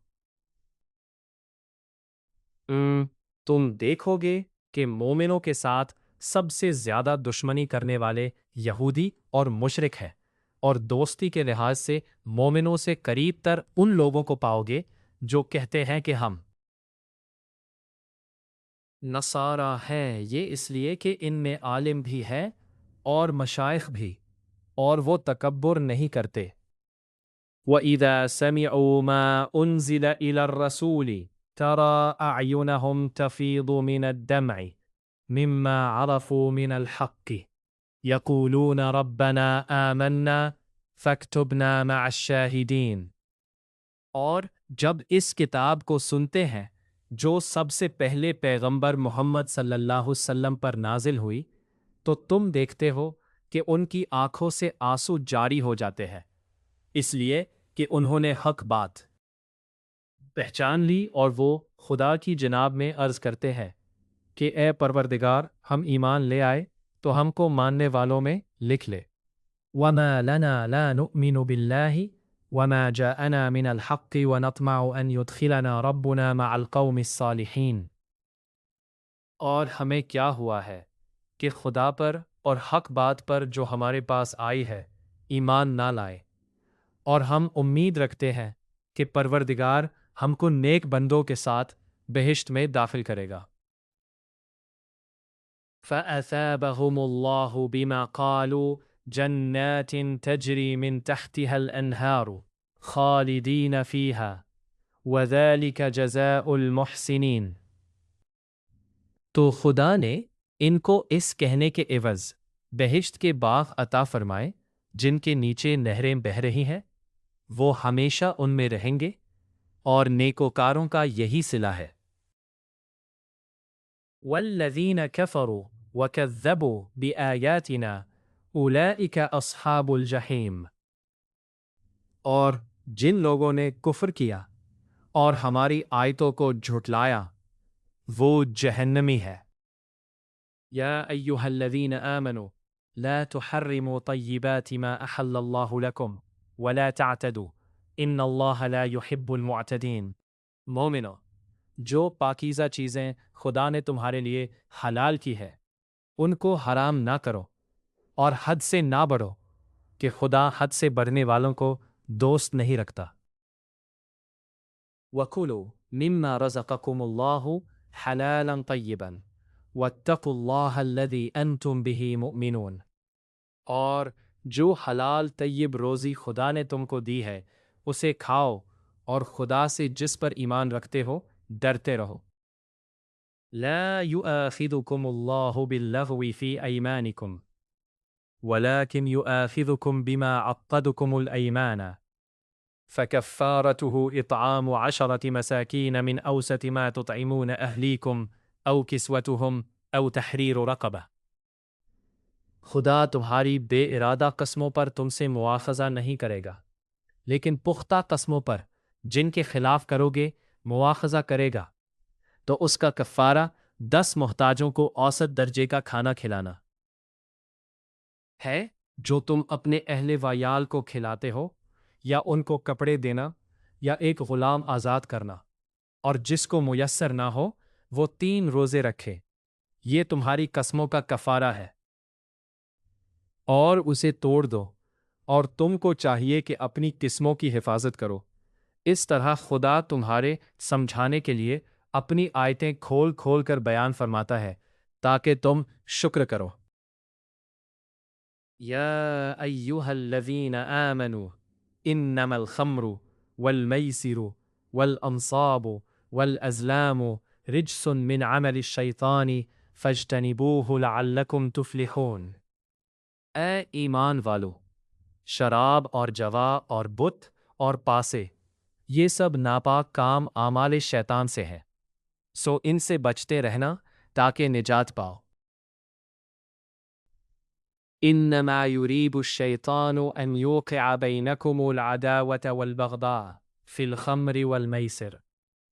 تم دیکھو گے کہ مومنوں کے ساتھ سب سے زیادہ دشمنی کرنے والے یہودی اور مشرک ہیں، اور دوستی کے لحاظ سے مومنوں سے قریب تر ان لوگوں کو پاؤ گے جو کہتے ہیں کہ ہم نصارہ ہیں، یہ اس لیے کہ ان میں عالم بھی ہے اور مشائخ بھی، اور وہ تکبر نہیں کرتے۔ وَإِذَا سَمِعُوا مَا أُنزِلَ إِلَى الرَّسُولِ تَرَى أَعْيُنَهُمْ تَفِيضُ مِنَ الدَّمْعِ مِمَّا عَرَفُوا مِنَ الْحَقِّ يَقُولُونَ رَبَّنَا آمَنَّا فَاكْتُبْنَا مَعَ الشَّاهِدِينَ۔ اور جب اس کتاب کو سنتے ہیں جو سب سے پہلے پیغمبر محمد صلی اللہ علیہ وسلم پر نازل ہوئی، تو تم دیکھتے ہو کہ ان کی آنکھوں سے آنسو جاری ہو جاتے ہیں، اس لیے کہ انہوں نے حق بات پہچان لی اور وہ خدا کی جناب میں عرض کرتے ہیں کہ اے پروردگار، ہم ایمان لے آئے تو ہم کو ماننے والوں میں لکھ لے۔ وَمَا لَنَا لَا نُؤْمِنُ بِاللَّهِ وَمَا جَاءَنَا مِنَ الْحَقِّ وَنَطْمَعُ أَن يُدْخِلَنَا رَبُّنَا مَعَ الْقَوْمِ الصَّالِحِينَ۔ اور ہمیں کیا ہوا ہے کہ خدا پر اور حق بات پر جو ہمارے پاس آئی ہے ایمان نہ لائے، اور ہم امید رکھتے ہیں کہ پروردگار ہم کو نیک بندوں کے ساتھ بہشت میں داخل کرے گا۔ فَأَثَابَهُمُ اللَّهُ بِمَا قَالُوا جَنَّاتٍ تَجْرِي مِن تَحْتِهَا الْأَنْهَارُ خَالِدِينَ فِيهَا وَذَلِكَ جَزَاءُ الْمُحْسِنِينَ۔ تو خدا نے ان کو اس کہنے کے عوض بہشت کے باغ عطا فرمائے جن کے نیچے نہریں بہہ رہی ہیں، وہ ہمیشہ ان میں رہیں گے، اور نیکوکاروں کا یہی صلہ ہے۔ وَالَّذِينَ كَفَرُوا وَكَذَّبُوا بِآيَاتِنَا أُولَئِكَ أَصْحَابُ الْجَحِيمِ۔ اور جن لوگوں نے کفر کیا اور ہماری آیتوں کو جھٹلایا وہ جہنمی ہے۔ یا ایہا الذین آمنوا لا تحرموا طیبات ما احل اللہ لکم ولا تعتدوا ان اللہ لا يحب المعتدین۔ مومنو، جو پاکیزہ چیزیں خدا نے تمہارے لیے حلال کی ہے ان کو حرام نہ کرو، اور حد سے نہ بڑھو، کہ خدا حد سے بڑھنے والوں کو دوست نہیں رکھتا۔ وَكُلُوا مِمَّا رَزَقَكُمُ اللَّهُ حَلَالًا طَيِّبًا وَاتَّقُوا اللَّهَ الَّذِي أَنْتُمْ بِهِ مُؤْمِنُونَ۔ اور جو حلال طیب روزی خدا نے تم کو دی ہے اسے کھاؤ، اور خدا سے جس پر ایمان رکھتے ہو ڈرتے رہو۔ لا يؤاخذكم الله باللغو في أيمانكم ولكن يؤاخذكم بما عقدتم الأيمان فكفارته إطعام 10 مساكين من أوسط ما تطعمون أهليكم أو كسوتهم أو تحرير رقبة۔ خدا تمہاری بے ارادہ قسموں پر تم سے مواخذہ نہیں کرے گا، لیکن پختہ قسموں پر جن کے خلاف کرو گے مواخذہ کرے گا، تو اس کا کفارہ 10 محتاجوں کو اوسط درجے کا کھانا کھلانا ہے جو تم اپنے اہل وعیال کو کھلاتے ہو، یا ان کو کپڑے دینا، یا ایک غلام آزاد کرنا، اور جس کو میسر نہ ہو وہ 3 روزے رکھے، یہ تمہاری قسموں کا کفارہ ہے۔ اور اسے توڑ دو، اور تم کو چاہیے کہ اپنی قسموں کی حفاظت کرو۔ اس طرح خدا تمہارے سمجھانے کے لیے اپنی آیتیں کھول کھول کر بیان فرماتا ہے تاکہ تم شکر کرو۔ یا ایہا الذین آمنوا انما الخمر والمیسر والانصاب والازلام رجس من عمل الشیطان فاجتنبوه لعلکم تفلحون۔ اے ایمان والو، شراب اور جوا اور بت اور پاسے، یہ سب ناپاک کام اعمال شیطان سے ہیں، سو ان سے بچتے رہنا تاکہ نجات پاؤ۔ انما يريد الشيطان ان يوقع بينكم العداوة والبغضاء في الخمر والميسر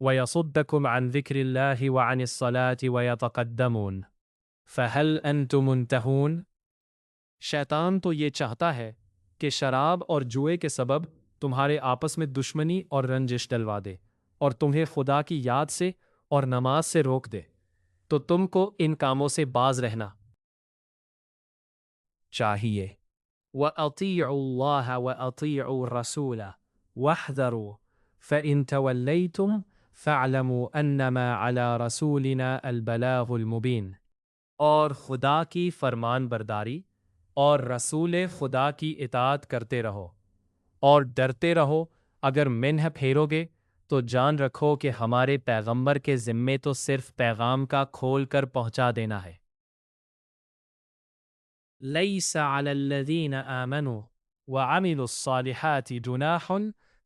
ويصدكم عن ذكر الله وعن الصلاة ويتقدمون فهل انتم منتهون۔ شیطان تو یہ چاہتا ہے کہ شراب اور جوئے کے سبب تمہارے آپس میں دشمنی اور رنجش ڈلوا دے، اور تمہیں خدا کی یاد سے اور نماز سے روک دے، تو تم کو ان کاموں سے باز رہنا چاہیے۔ وَأَطِيعُوا اللَّهَ وَأَطِيعُوا الرَّسُولَ وَاحْذَرُوا فَإِن تَوَلَّيْتُمْ فَاعْلَمُوا أَنَّمَا عَلَى رَسُولِنَا الْبَلَاغُ الْمُبِينُ۔ اور خدا کی فرمان برداری اور رسول خدا کی اطاعت کرتے رہو، اور ڈرتے رہو، اگر منہ پھیرو گے تو جان رکھو کہ ہمارے پیغمبر کے ذمے تو صرف پیغام کا کھول کر پہنچا دینا ہے۔ لیس علی الذین آمنوا وعملوا الصالحات جناح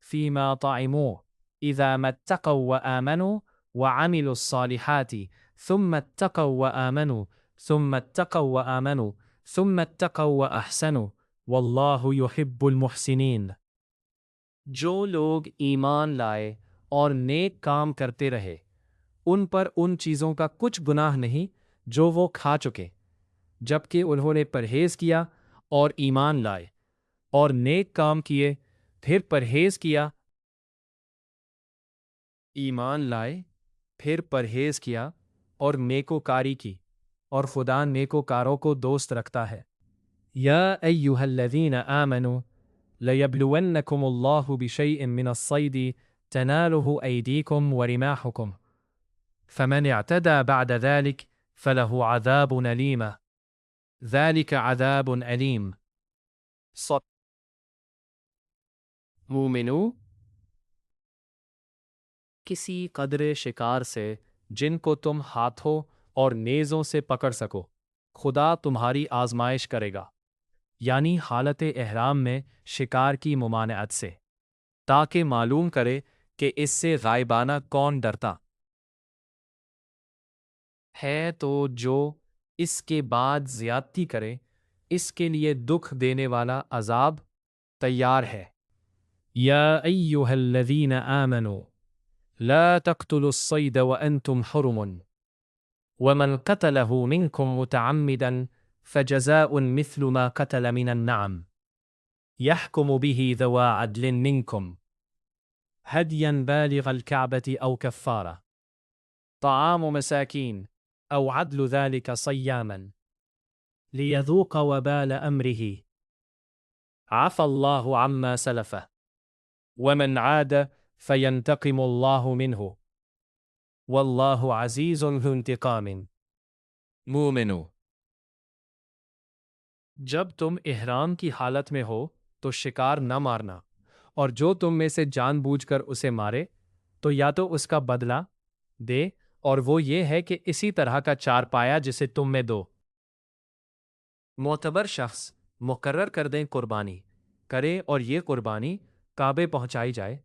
فیما طعموا اذا ما اتقوا وآمنوا وعملوا الصالحات ثم اتقوا وآمنوا ثم اتقوا وآمنوا ثم اتقوا وأحسنوا واللہ يحب المحسنین۔ جو لوگ ایمان لائے اور نیک کام کرتے رہے ان پر ان چیزوں کا کچھ گناہ نہیں جو وہ کھا چکے، جبکہ انہوں نے پرہیز کیا اور ایمان لائے اور نیک کام کیے، پھر پرہیز کیا، ایمان لائے، پھر پرہیز کیا اور نیکوکاری کی، اور خدا نیکوکاروں کو دوست رکھتا ہے۔ یا ایھا الذین آمنوا لیبلونکم اللہ بشیء من الصید تنالہ ایدیکم ورماحکم فمن اعتدى بعد ذلك فله عذاب أليم ذلك عذاب أليم مومنو، کسی قدر شکار سے جن کو تم ہاتھوں اور نیزوں سے پکڑ سکو خدا تمہاری آزمائش کرے گا، یعنی حالت احرام میں شکار کی ممانعت سے، تاکہ معلوم کرے کہ اس سے غائبانہ کون ڈرتا ہے، تو جو اس کے بعد زیادتی کرے اس کے لیے دکھ دینے والا عذاب تیار ہے۔ یا ایھا الذین آمنوا لا تقتلوا الصید وانتم حرم ومن قتله منكم متعمدا فجزاء مثل ما قتل من النعم يحكم به ذوى عدل منكم هديا بالغ الكعبة أو كفارة طعام مساكين أو عدل ذلك صياما ليذوق وبال أمره عفى الله عما سلف ومن عاد فينتقم الله منه واللہ عزیز ذو انتقام۔ مومنو، جب تم احرام کی حالت میں ہو تو شکار نہ مارنا، اور جو تم میں سے جان بوجھ کر اسے مارے تو یا تو اس کا بدلہ دے، اور وہ یہ ہے کہ اسی طرح کا چارپایا جسے تم میں دو معتبر شخص مقرر کر دیں قربانی کرے، اور یہ قربانی کعبے پہنچائی جائے،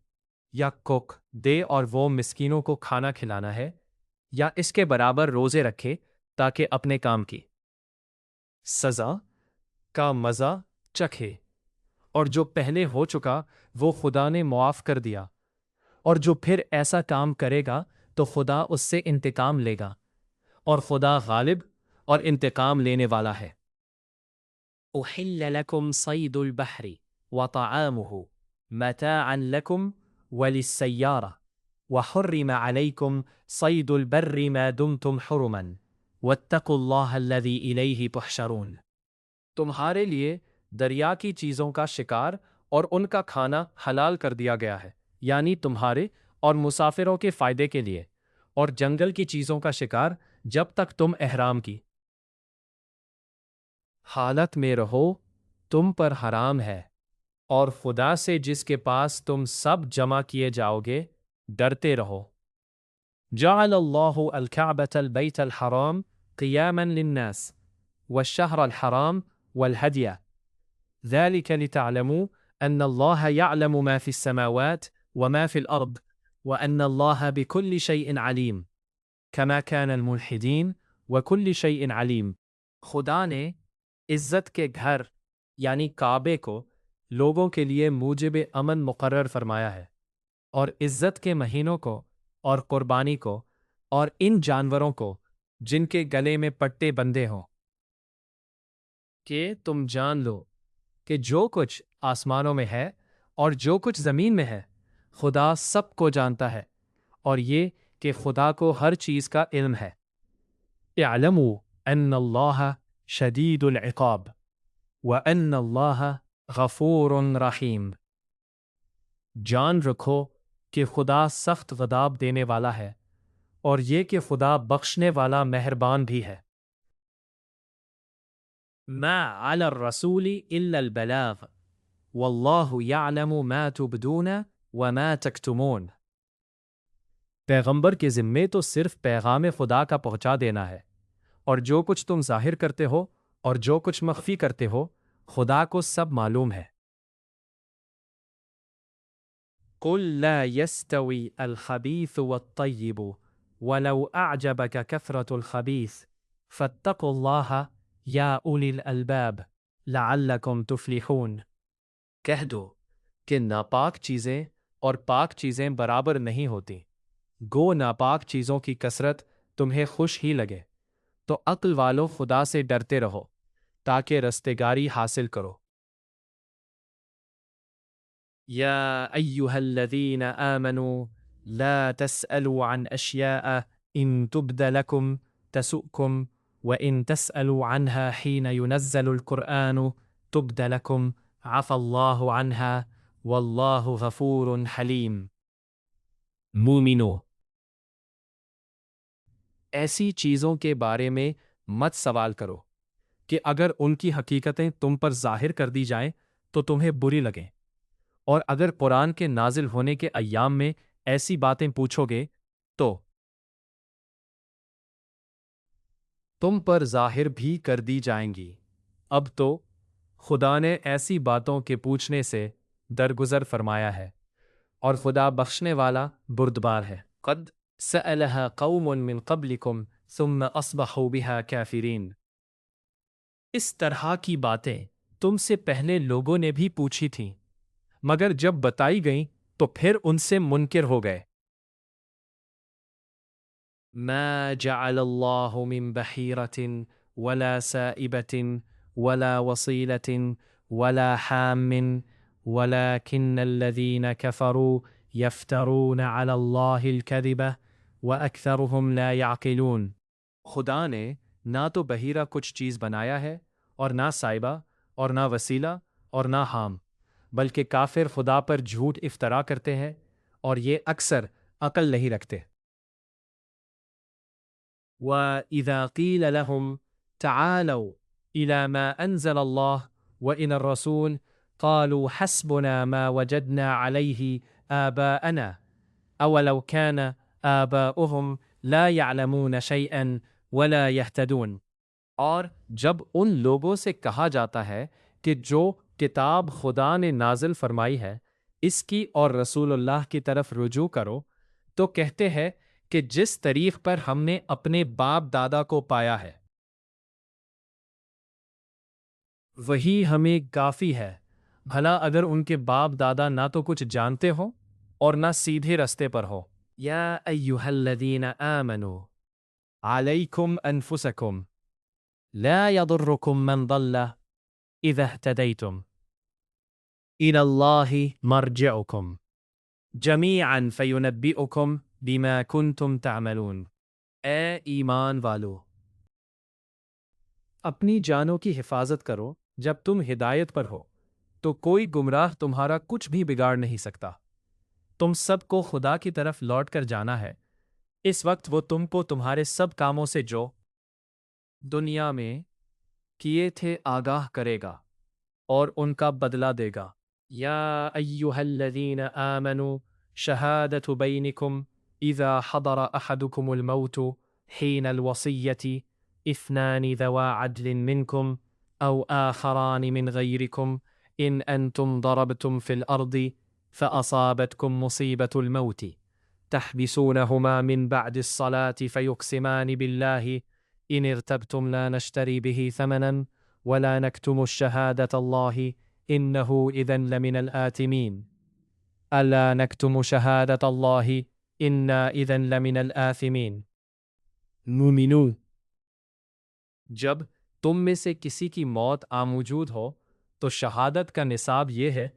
یا کوک دے اور وہ مسکینوں کو کھانا کھلانا ہے، یا اس کے برابر روزے رکھے تاکہ اپنے کام کی سزا کا مزہ چکھے، اور جو پہلے ہو چکا وہ خدا نے معاف کر دیا، اور جو پھر ایسا کام کرے گا تو خدا اس سے انتقام لے گا، اور خدا غالب اور انتقام لینے والا ہے۔ احل لکم صید البحر وطعامہ متاعا لکم وللسیارہ وحرم علیکم صید البر ما دمتم حرما واتقوا اللہ الذی الیہ تحشرون۔ تمہارے لیے دریا کی چیزوں کا شکار اور ان کا کھانا حلال کر دیا گیا ہے، یعنی تمہارے اور مسافروں کے فائدے کے لیے، اور جنگل کی چیزوں کا شکار جب تک تم احرام کی حالت میں رہو تم پر حرام ہے، اور خدا سے جس کے پاس تم سب جمع کیے جاؤ گے ڈرتے رہو۔ جعل اللہ الکعبۃ البیت الحرام قیاما للناس والشہر الحرام والہدی ذلك لتعلموا ان اللہ يعلم ما في السماوات وما في الارض وان اللہ بكل شيء علیم كما كان الملحدین وكل شيء علیم۔ خدا نے عزت کے گھر یعنی کعبے کو لوگوں کے لیے موجب امن مقرر فرمایا ہے، اور عزت کے مہینوں کو اور قربانی کو اور ان جانوروں کو جن کے گلے میں پٹے بندھے ہوں، کہ تم جان لو کہ جو کچھ آسمانوں میں ہے اور جو کچھ زمین میں ہے خدا سب کو جانتا ہے، اور یہ کہ خدا کو ہر چیز کا علم ہے۔ اعلموا ان اللہ شدید العقاب وان اللہ غفور رحیم۔ جان رکھو کہ خدا سخت غضب دینے والا ہے، اور یہ کہ خدا بخشنے والا مہربان بھی ہے۔ ما علی الرسول الا البلاغ واللہ یعلم ما تبدون وما تکتمون۔ پیغمبر کے ذمے تو صرف پیغام خدا کا پہنچا دینا ہے، اور جو کچھ تم ظاہر کرتے ہو اور جو کچھ مخفی کرتے ہو خدا کو سب معلوم ہے۔ قل لا يستوي الخبيث والطيب ولو أعجبك كثرة الخبيث فاتقوا الله يا أولي الألباب لعلكم تفلحون۔ کہہ دو کہ ناپاک چیزیں اور پاک چیزیں برابر نہیں ہوتی۔ گو ناپاک چیزوں کی کثرت تمہیں خوش ہی لگے، تو عقل والو خدا سے ڈرتے رہو تاکہ رستگاری حاصل کرو۔ یا ایہا الذین آمنوا لا تسألوا عن اشیاء ان تبد لکم تسؤکم وان تسألوا عنها حین ينزل القرآن تبد لکم عفا اللہ عنها واللہ غفور حلیم۔ مومنو، ایسی چیزوں کے بارے میں مت سوال کرو کہ اگر ان کی حقیقتیں تم پر ظاہر کر دی جائیں تو تمہیں بری لگیں، اور اگر قرآن کے نازل ہونے کے ایام میں ایسی باتیں پوچھو گے تو تم پر ظاہر بھی کر دی جائیں گی۔ اب تو خدا نے ایسی باتوں کے پوچھنے سے درگزر فرمایا ہے، اور خدا بخشنے والا بردبار ہے۔ قد سألها قوم من قبلكم ثم اصبحوا بها كافرين۔ اس طرح کی باتیں تم سے پہلے لوگوں نے بھی پوچھی تھیں، مگر جب بتائی گئیں تو پھر ان سے منکر ہو گئے۔ ما جعل اللہ من بحیرۃ ولا سائبۃ ولا وصیلۃ ولا حام ولكن الذین کفروا یفترون علی اللہ الکذب واکثرهم لا یعقلون۔ خدا نے نہ تو بحیرہ کچھ چیز بنایا ہے، اور نہ سائبہ، اور نہ وسیلہ، اور نہ حام، بلکہ کافر خدا پر جھوٹ افطرا کرتے ہیں، اور یہ اکثر عقل نہیں رکھتے۔ وَإِذَا قِيلَ لَهُمْ تَعَالَوْا إِلَى مَا أَنزَلَ اللَّهُ وَإِلَى الرَّسُولِ قَالُوا حَسْبُنَا مَا وَجَدْنَا عَلَيْهِ آبَاءَنَا أَوَلَوْ كَانَ آبَاؤُهُمْ لَا يَعْلَمُونَ شَيْئًا وَلَا يَهْتَدُونَ۔ اور جب ان لوگوں سے کہا جاتا ہے کہ جو کتاب خدا نے نازل فرمائی ہے اس کی اور رسول اللہ کی طرف رجوع کرو، تو کہتے ہیں کہ جس طریق پر ہم نے اپنے باپ دادا کو پایا ہے وہی ہمیں کافی ہے، بھلا اگر ان کے باپ دادا نہ تو کچھ جانتے ہوں اور نہ سیدھے رستے پر ہو۔ یا ایہا الذین آمنوا علیکم انفسکم لا یضرکم من ضل اذا اہتدیتم الی اللہ مرجعکم جمیعا فینبئکم بما کنتم تعملون۔ اے ایمان والو، اپنی جانوں کی حفاظت کرو، جب تم ہدایت پر ہو تو کوئی گمراہ تمہارا کچھ بھی بگاڑ نہیں سکتا۔ تم سب کو خدا کی طرف لوٹ کر جانا ہے، اس وقت وہ تم کو تمہارے سب کاموں سے جو دنیا میں کیے تھے آگاہ کرے گا اور ان کا بدلہ دے گا۔ یا ایہا الذین آمنوا شہادت بینکم اذا حضر احدکم الموت حین الوصیۃ اثنان ذوا عدل منکم او آخران من غیرکم ان انتم ضربتم فی الارض فأصابتكم مصیبة الموت تحبسونهما من بعد الصلاة فيقسمان بالله إن ارتبتم لا نشتري به ثمنا ولا نكتم الشهادة الله إنه إذن لمن الآثمين ألا نكتم شهادة الله إنا إذن لمن الآثمين۔ مومنون، جب تم میں سے کسی کی موت آموجود ہو تو شہادت کا نصاب یہ ہے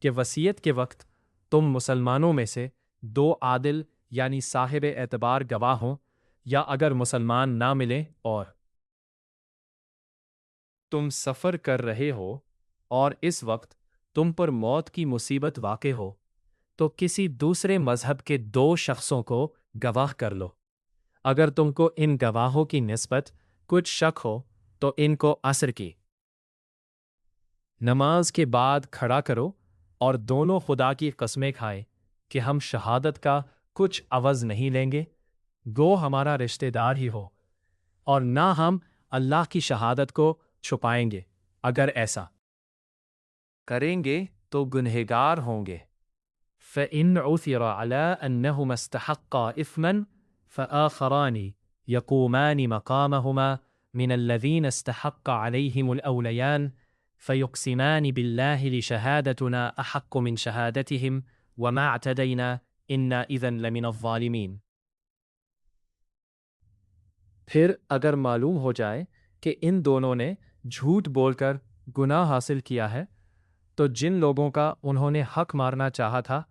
کہ وصیت کے وقت تم مسلمانوں میں سے دو عادل یعنی صاحب اعتبار گواہ ہوں، یا اگر مسلمان نہ ملیں اور تم سفر کر رہے ہو اور اس وقت تم پر موت کی مصیبت واقع ہو تو کسی دوسرے مذہب کے دو شخصوں کو گواہ کر لو۔ اگر تم کو ان گواہوں کی نسبت کچھ شک ہو تو ان کو عصر کی نماز کے بعد کھڑا کرو اور دونوں خدا کی قسمیں کھائیں کہ ہم شہادت کا کچھ عوض نہیں لیں گے، گو ہمارا رشتہ دار ہی ہو، اور نہ ہم اللہ کی شہادت کو چھپائیں گے، اگر ایسا کریں گے تو گنہگار ہوں گے۔ فَإِنْ عُثِرَ عَلَىٰ أَنَّهُمَا اسْتَحَقَّا إِثْمًا فَآخَرَانِ يَقُومَانِ مَقَامَهُمَا مِنَ الَّذِينَ اسْتَحَقَّ عَلَيْهِمُ الْأَوْلَيَانِ فيقسمان بالله لشهادتنا أحق من شهادتهم وما اعتدينا إنا إذا لمن الظالمين۔ پھر اگر معلوم ہو جائے کہ ان دونوں نے جھوٹ بول کر گناہ حاصل کیا ہے تو جن لوگوں کا انہوں نے حق مارنا چاہا تھا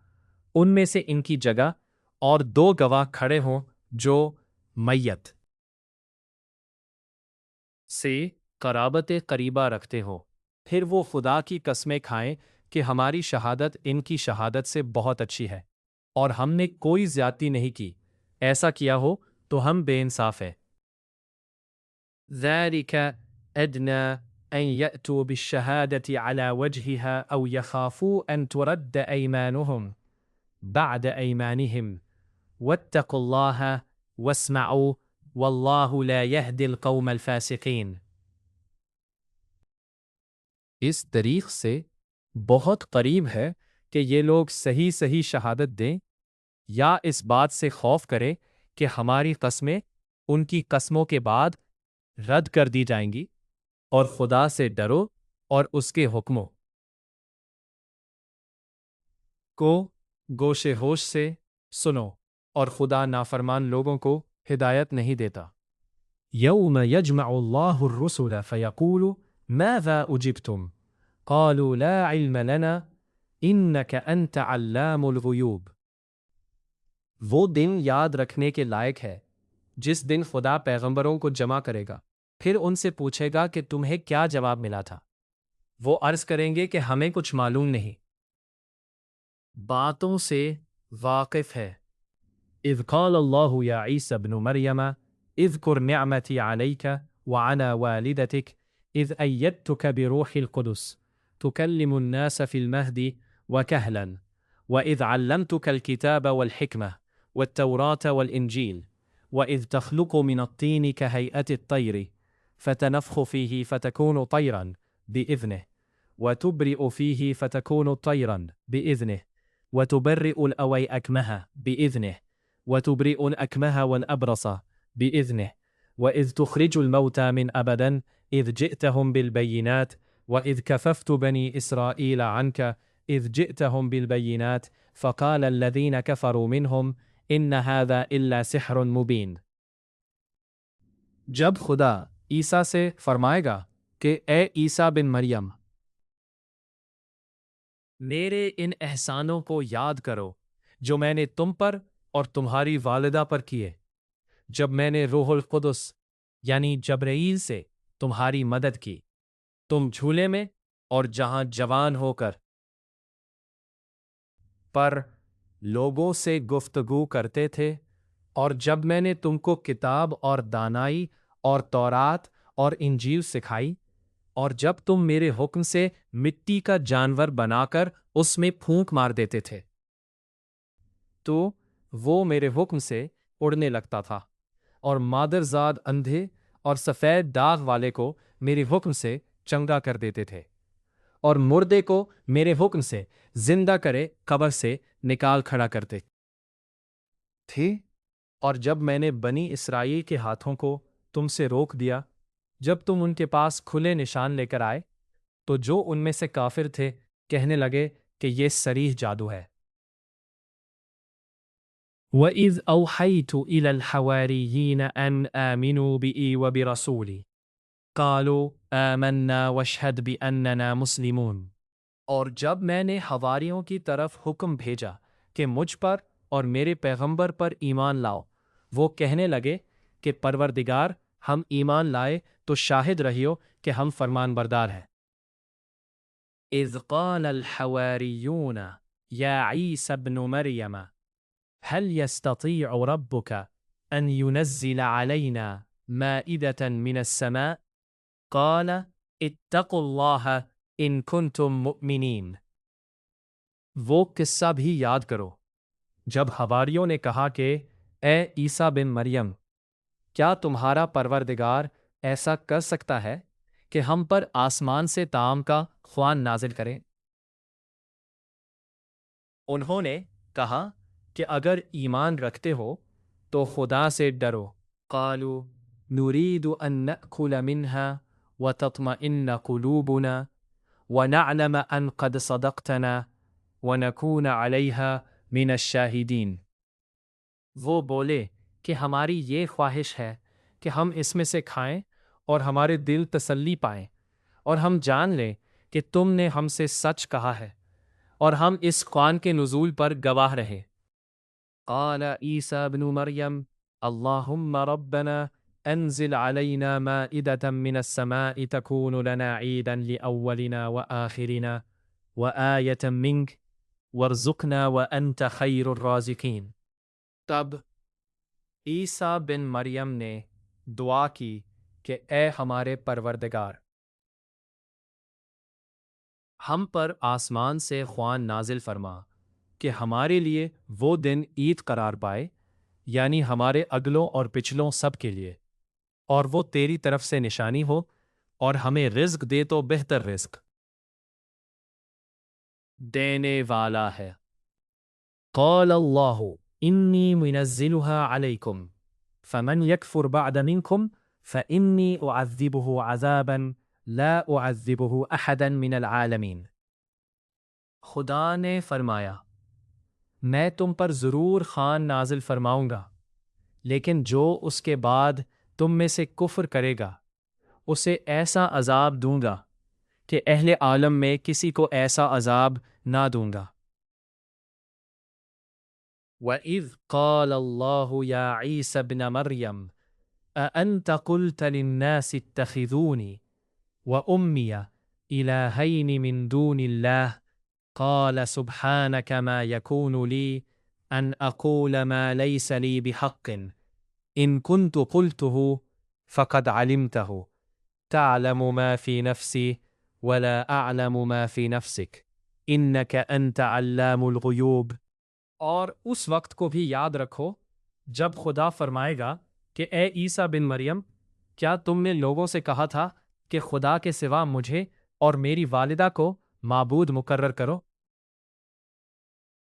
ان میں سے ان کی جگہ اور 2 گواہ کھڑے ہوں جو میت سے قرابت قریبہ رکھتے ہو، پھر وہ خدا کی قسمیں کھائیں کہ ہماری شہادت ان کی شہادت سے بہت اچھی ہے اور ہم نے کوئی زیادتی نہیں کی، ایسا کیا ہو تو ہم بے انصاف ہیں۔ ذلك أدنى أن يأتوا بالشهادة على وجهها أو يخافوا أن ترد أيمانهم بعد أيمانهم واتقوا الله واسمعوا والله لا يهدي القوم الفاسقين۔ اس طریق سے بہت قریب ہے کہ یہ لوگ صحیح صحیح شہادت دیں یا اس بات سے خوف کرے کہ ہماری قسمیں ان کی قسموں کے بعد رد کر دی جائیں گی، اور خدا سے ڈرو اور اس کے حکموں کو گوش ہوش سے سنو، اور خدا نافرمان لوگوں کو ہدایت نہیں دیتا۔ يوم يجمع الله الرسل فيقول ماذا أجبتم قالوا لا علم لنا إنك أنت علام الغيوب۔ وہ دن یاد رکھنے کے لائق ہے جس دن خدا پیغمبروں کو جمع کرے گا، پھر ان سے پوچھے گا کہ تمہیں کیا جواب ملا تھا، وہ عرض کریں گے کہ ہمیں کچھ معلوم نہیں، باتوں سے واقف ہے۔ إذ قال الله يا عيسى ابن مريم اذكر نعمتي عليك وعلى والدتك إذ أيدتك بروح القدس تكلم الناس في المهد وكهلا وإذ علمتك الكتاب والحكمة والتوراة والإنجيل وإذ تخلق من الطين كهيئة الطير فتنفخ فيه فتكون طيرا بإذنه وتبرئ فيه فتكون طيرا بإذنه وتبرئ الأوي أكمه بإذنه وتبرئ الأكمه والأبرص بإذنه وإذ تخرج الموتى من أبدا إذ جئتهم بالبينات وإذ كففت بني إسرائيل عنك إذ جئتهم بالبينات فقال الذين كفروا منهم إن هذا إلا سحر مبين۔ جب خدا عیسیٰ سے فرمائے گا کہ اے عیسیٰ بن مریم، میرے ان احسانوں کو یاد کرو جو میں نے تم پر اور تمہاری والدہ پر کیے، جب میں نے روح القدس یعنی جبرائیل سے تمہاری مدد کی، تم جھولے میں اور جہاں جوان ہو کر پر لوگوں سے گفتگو کرتے تھے، اور جب میں نے تم کو کتاب اور دانائی اور تورات اور انجیل سکھائی، اور جب تم میرے حکم سے مٹی کا جانور بنا کر اس میں پھونک مار دیتے تھے تو وہ میرے حکم سے اڑنے لگتا تھا، اور مادرزاد اندھے اور سفید داغ والے کو میرے حکم سے چنگا کر دیتے تھے، اور مردے کو میرے حکم سے زندہ کرے قبر سے نکال کھڑا کرتے تھے۔ اور جب میں نے بنی اسرائیل کے ہاتھوں کو تم سے روک دیا، جب تم ان کے پاس کھلے نشان لے کر آئے، تو جو ان میں سے کافر تھے کہنے لگے کہ یہ صریح جادو ہے۔ وَإِذْ أَوْحَيْتُ إِلَى الْحَوَارِيِّينَ أَنْ آمِنُوا بِي وَبِرَسُولِي قَالُوا آمَنَّا وَاشْهَدْ بِأَنَّنَا مُسْلِمُونَ۔ اور جب میں نے حواریوں کی طرف حکم بھیجا کہ مجھ پر اور میرے پیغمبر پر ایمان لاؤ، وہ کہنے لگے کہ پروردگار، ہم ایمان لائے تو شاہد رہیو کہ ہم فرمان بردار ہیں۔ إِذْ قَالَ الْحَوَارِيُّونَ يَا عِيسَى ابْنُ مَرْيَمَ هل يستطيع ربك أن ينزل علينا مائدة من السماء قال اتقوا الله إن كنتم مؤمنين۔ وہ قصہ بھی یاد کرو جب حواریوں نے کہا کہ اے عیسیٰ بن مریم، کیا تمہارا پروردگار ایسا کر سکتا ہے کہ ہم پر آسمان سے طعام کا خوان نازل کرے؟ انہوں نے کہا کہ اگر ایمان رکھتے ہو تو خدا سے ڈرو۔ قالوا نريد أن نأكل منها وتطمئن قلوبنا ونعلم أن قد صدقتنا ونكون عليها من الشاهدين۔ وہ بولے کہ ہماری یہ خواہش ہے کہ ہم اس میں سے کھائیں اور ہمارے دل تسلی پائیں، اور ہم جان لیں کہ تم نے ہم سے سچ کہا ہے، اور ہم اس قرآن کے نزول پر گواہ رہے۔ قال عیسیٰ ابن مریم اللہم ربنا انزل علینا مائدة من السماء تکون لنا عیدا لأولنا وآخرنا وآیة منک وارزقنا وانت خیر الرازقین۔ تب عیسیٰ بن مریم نے دعا کی کہ اے ہمارے پروردگار، ہم پر آسمان سے خوان نازل فرما کہ ہمارے لیے وہ دن عید قرار پائے، یعنی ہمارے اگلوں اور پچھلوں سب کے لیے، اور وہ تیری طرف سے نشانی ہو، اور ہمیں رزق دے تو بہتر رزق دینے والا ہے۔ قال اللہ انی منزلها علیکم فمن یکفر بعد منکم فإنی اعذبه عذابا لا اعذبه احدا من العالمین۔ خدا نے فرمایا میں تم پر ضرور خوان نازل فرماؤں گا، لیکن جو اس کے بعد تم میں سے کفر کرے گا اسے ایسا عذاب دوں گا کہ اہل عالم میں کسی کو ایسا عذاب نہ دوں گا۔ وَإِذْ قَالَ اللَّهُ يَا عِيسَى ابْنَ مَرْيَمَ أَأَنْتَ قُلْتَ لِلنَّاسِ اتَّخِذُونِي وَأُمِّيَ إِلَٰهَيْنِ مِن دُونِ اللَّهِ قَالَ سُبْحَانَكَ مَا يَكُونُ لِي أَنْ أَقُولَ مَا لَيْسَ لِي بِحَقٍّ إِن كُنتُ قُلْتُهُ فَقَدْ عَلِمْتَهُ تَعْلَمُ مَا فِي نَفْسِي وَلَا أَعْلَمُ مَا فِي نَفْسِكَ إِنَّكَ أَنْتَ عَلَّامُ الْغُيُوبِ۔ اور اس وقت کو بھی یاد رکھو جب خدا فرمائے گا کہ اے عیسیٰ بن مریم، کیا تم نے لوگوں سے کہا تھا کہ خدا کے سوا مجھے اور میری والدہ کو معبود مقرر کرو؟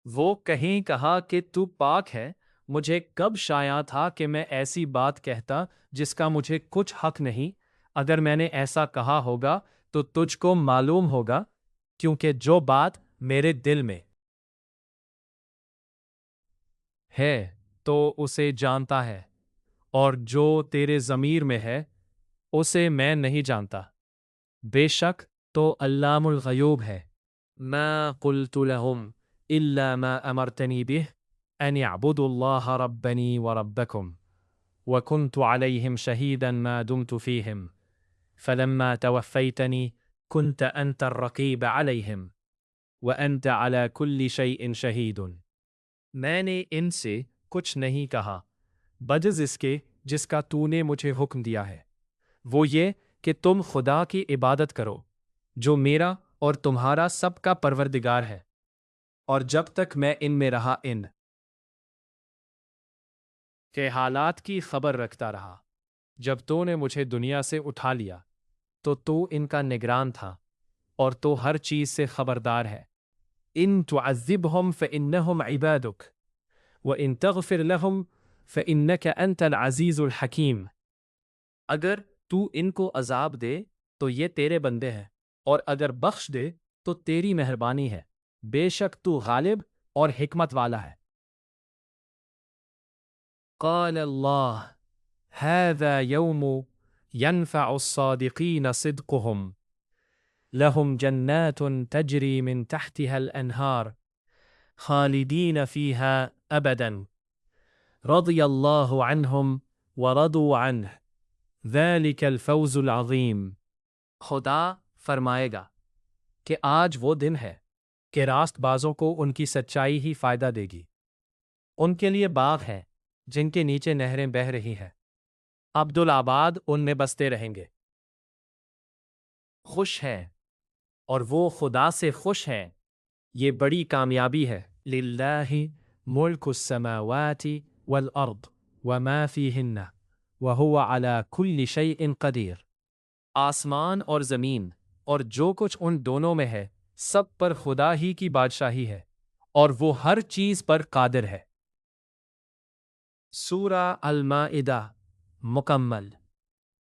وہ کہیں کہا کہ تو پاک ہے، مجھے کب شایع تھا کہ میں ایسی بات کہتا جس کا مجھے کچھ حق نہیں؟ اگر میں نے ایسا کہا ہوگا تو تجھ کو معلوم ہوگا، کیونکہ جو بات میرے دل میں ہے تو اسے جانتا ہے، اور جو تیرے ضمیر میں ہے اسے میں نہیں جانتا۔ بے شک تو علام الغیوب ہے۔ ما قلت لهم الا ما امرتنی به ان اعبدوا الله ربنی وربکم وكنت عليهم شهيدا ما دمت فيهم فلما توفيتني كنت انت الرقيب عليهم وانت على كل شيء شهيد۔ میں نے ان سے کچھ نہیں کہا بجز اس کے جس کا تو نے مجھے حکم دیا ہے، وہ یہ کہ تم خدا کی عبادت کرو جو میرا اور تمہارا سب کا پروردگار ہے، اور جب تک میں ان میں رہا ان کے حالات کی خبر رکھتا رہا۔ جب تو نے مجھے دنیا سے اٹھا لیا تو ان کا نگران تھا، اور تو ہر چیز سے خبردار ہے۔ ان تعذبهم فإنهم عبادك وإن تغفر لهم فإنك أنت العزيز الحكيم۔ اگر تو ان کو عذاب دے تو یہ تیرے بندے ہیں، اور اگر بخش دے تو تیری مہربانی ہے، بے شک تو غالب اور حکمت والا ہے۔ قال اللہ هذا يوم ينفع الصادقين صدقهم لهم جنات تجري من تحتها الأنهار خالدين فيها أبدا رضي الله عنهم ورضوا عنه ذلك الفوز العظيم۔ خدا فرمائے گا کہ آج وہ دن ہے کہ راست بازوں کو ان کی سچائی ہی فائدہ دے گی۔ ان کے لیے باغ ہیں جن کے نیچے نہریں بہہ رہی ہیں، عبدالآباد ان میں بستے رہیں گے۔ خوش ہیں اور وہ خدا سے خوش ہیں، یہ بڑی کامیابی ہے۔ للہ ملک السماوات والارض وما فیہن وہو علی کل شیء قدیر۔ آسمان اور زمین اور جو کچھ ان دونوں میں ہے سب پر خدا ہی کی بادشاہی ہے، اور وہ ہر چیز پر قادر ہے۔ سورہ المائدہ مکمل۔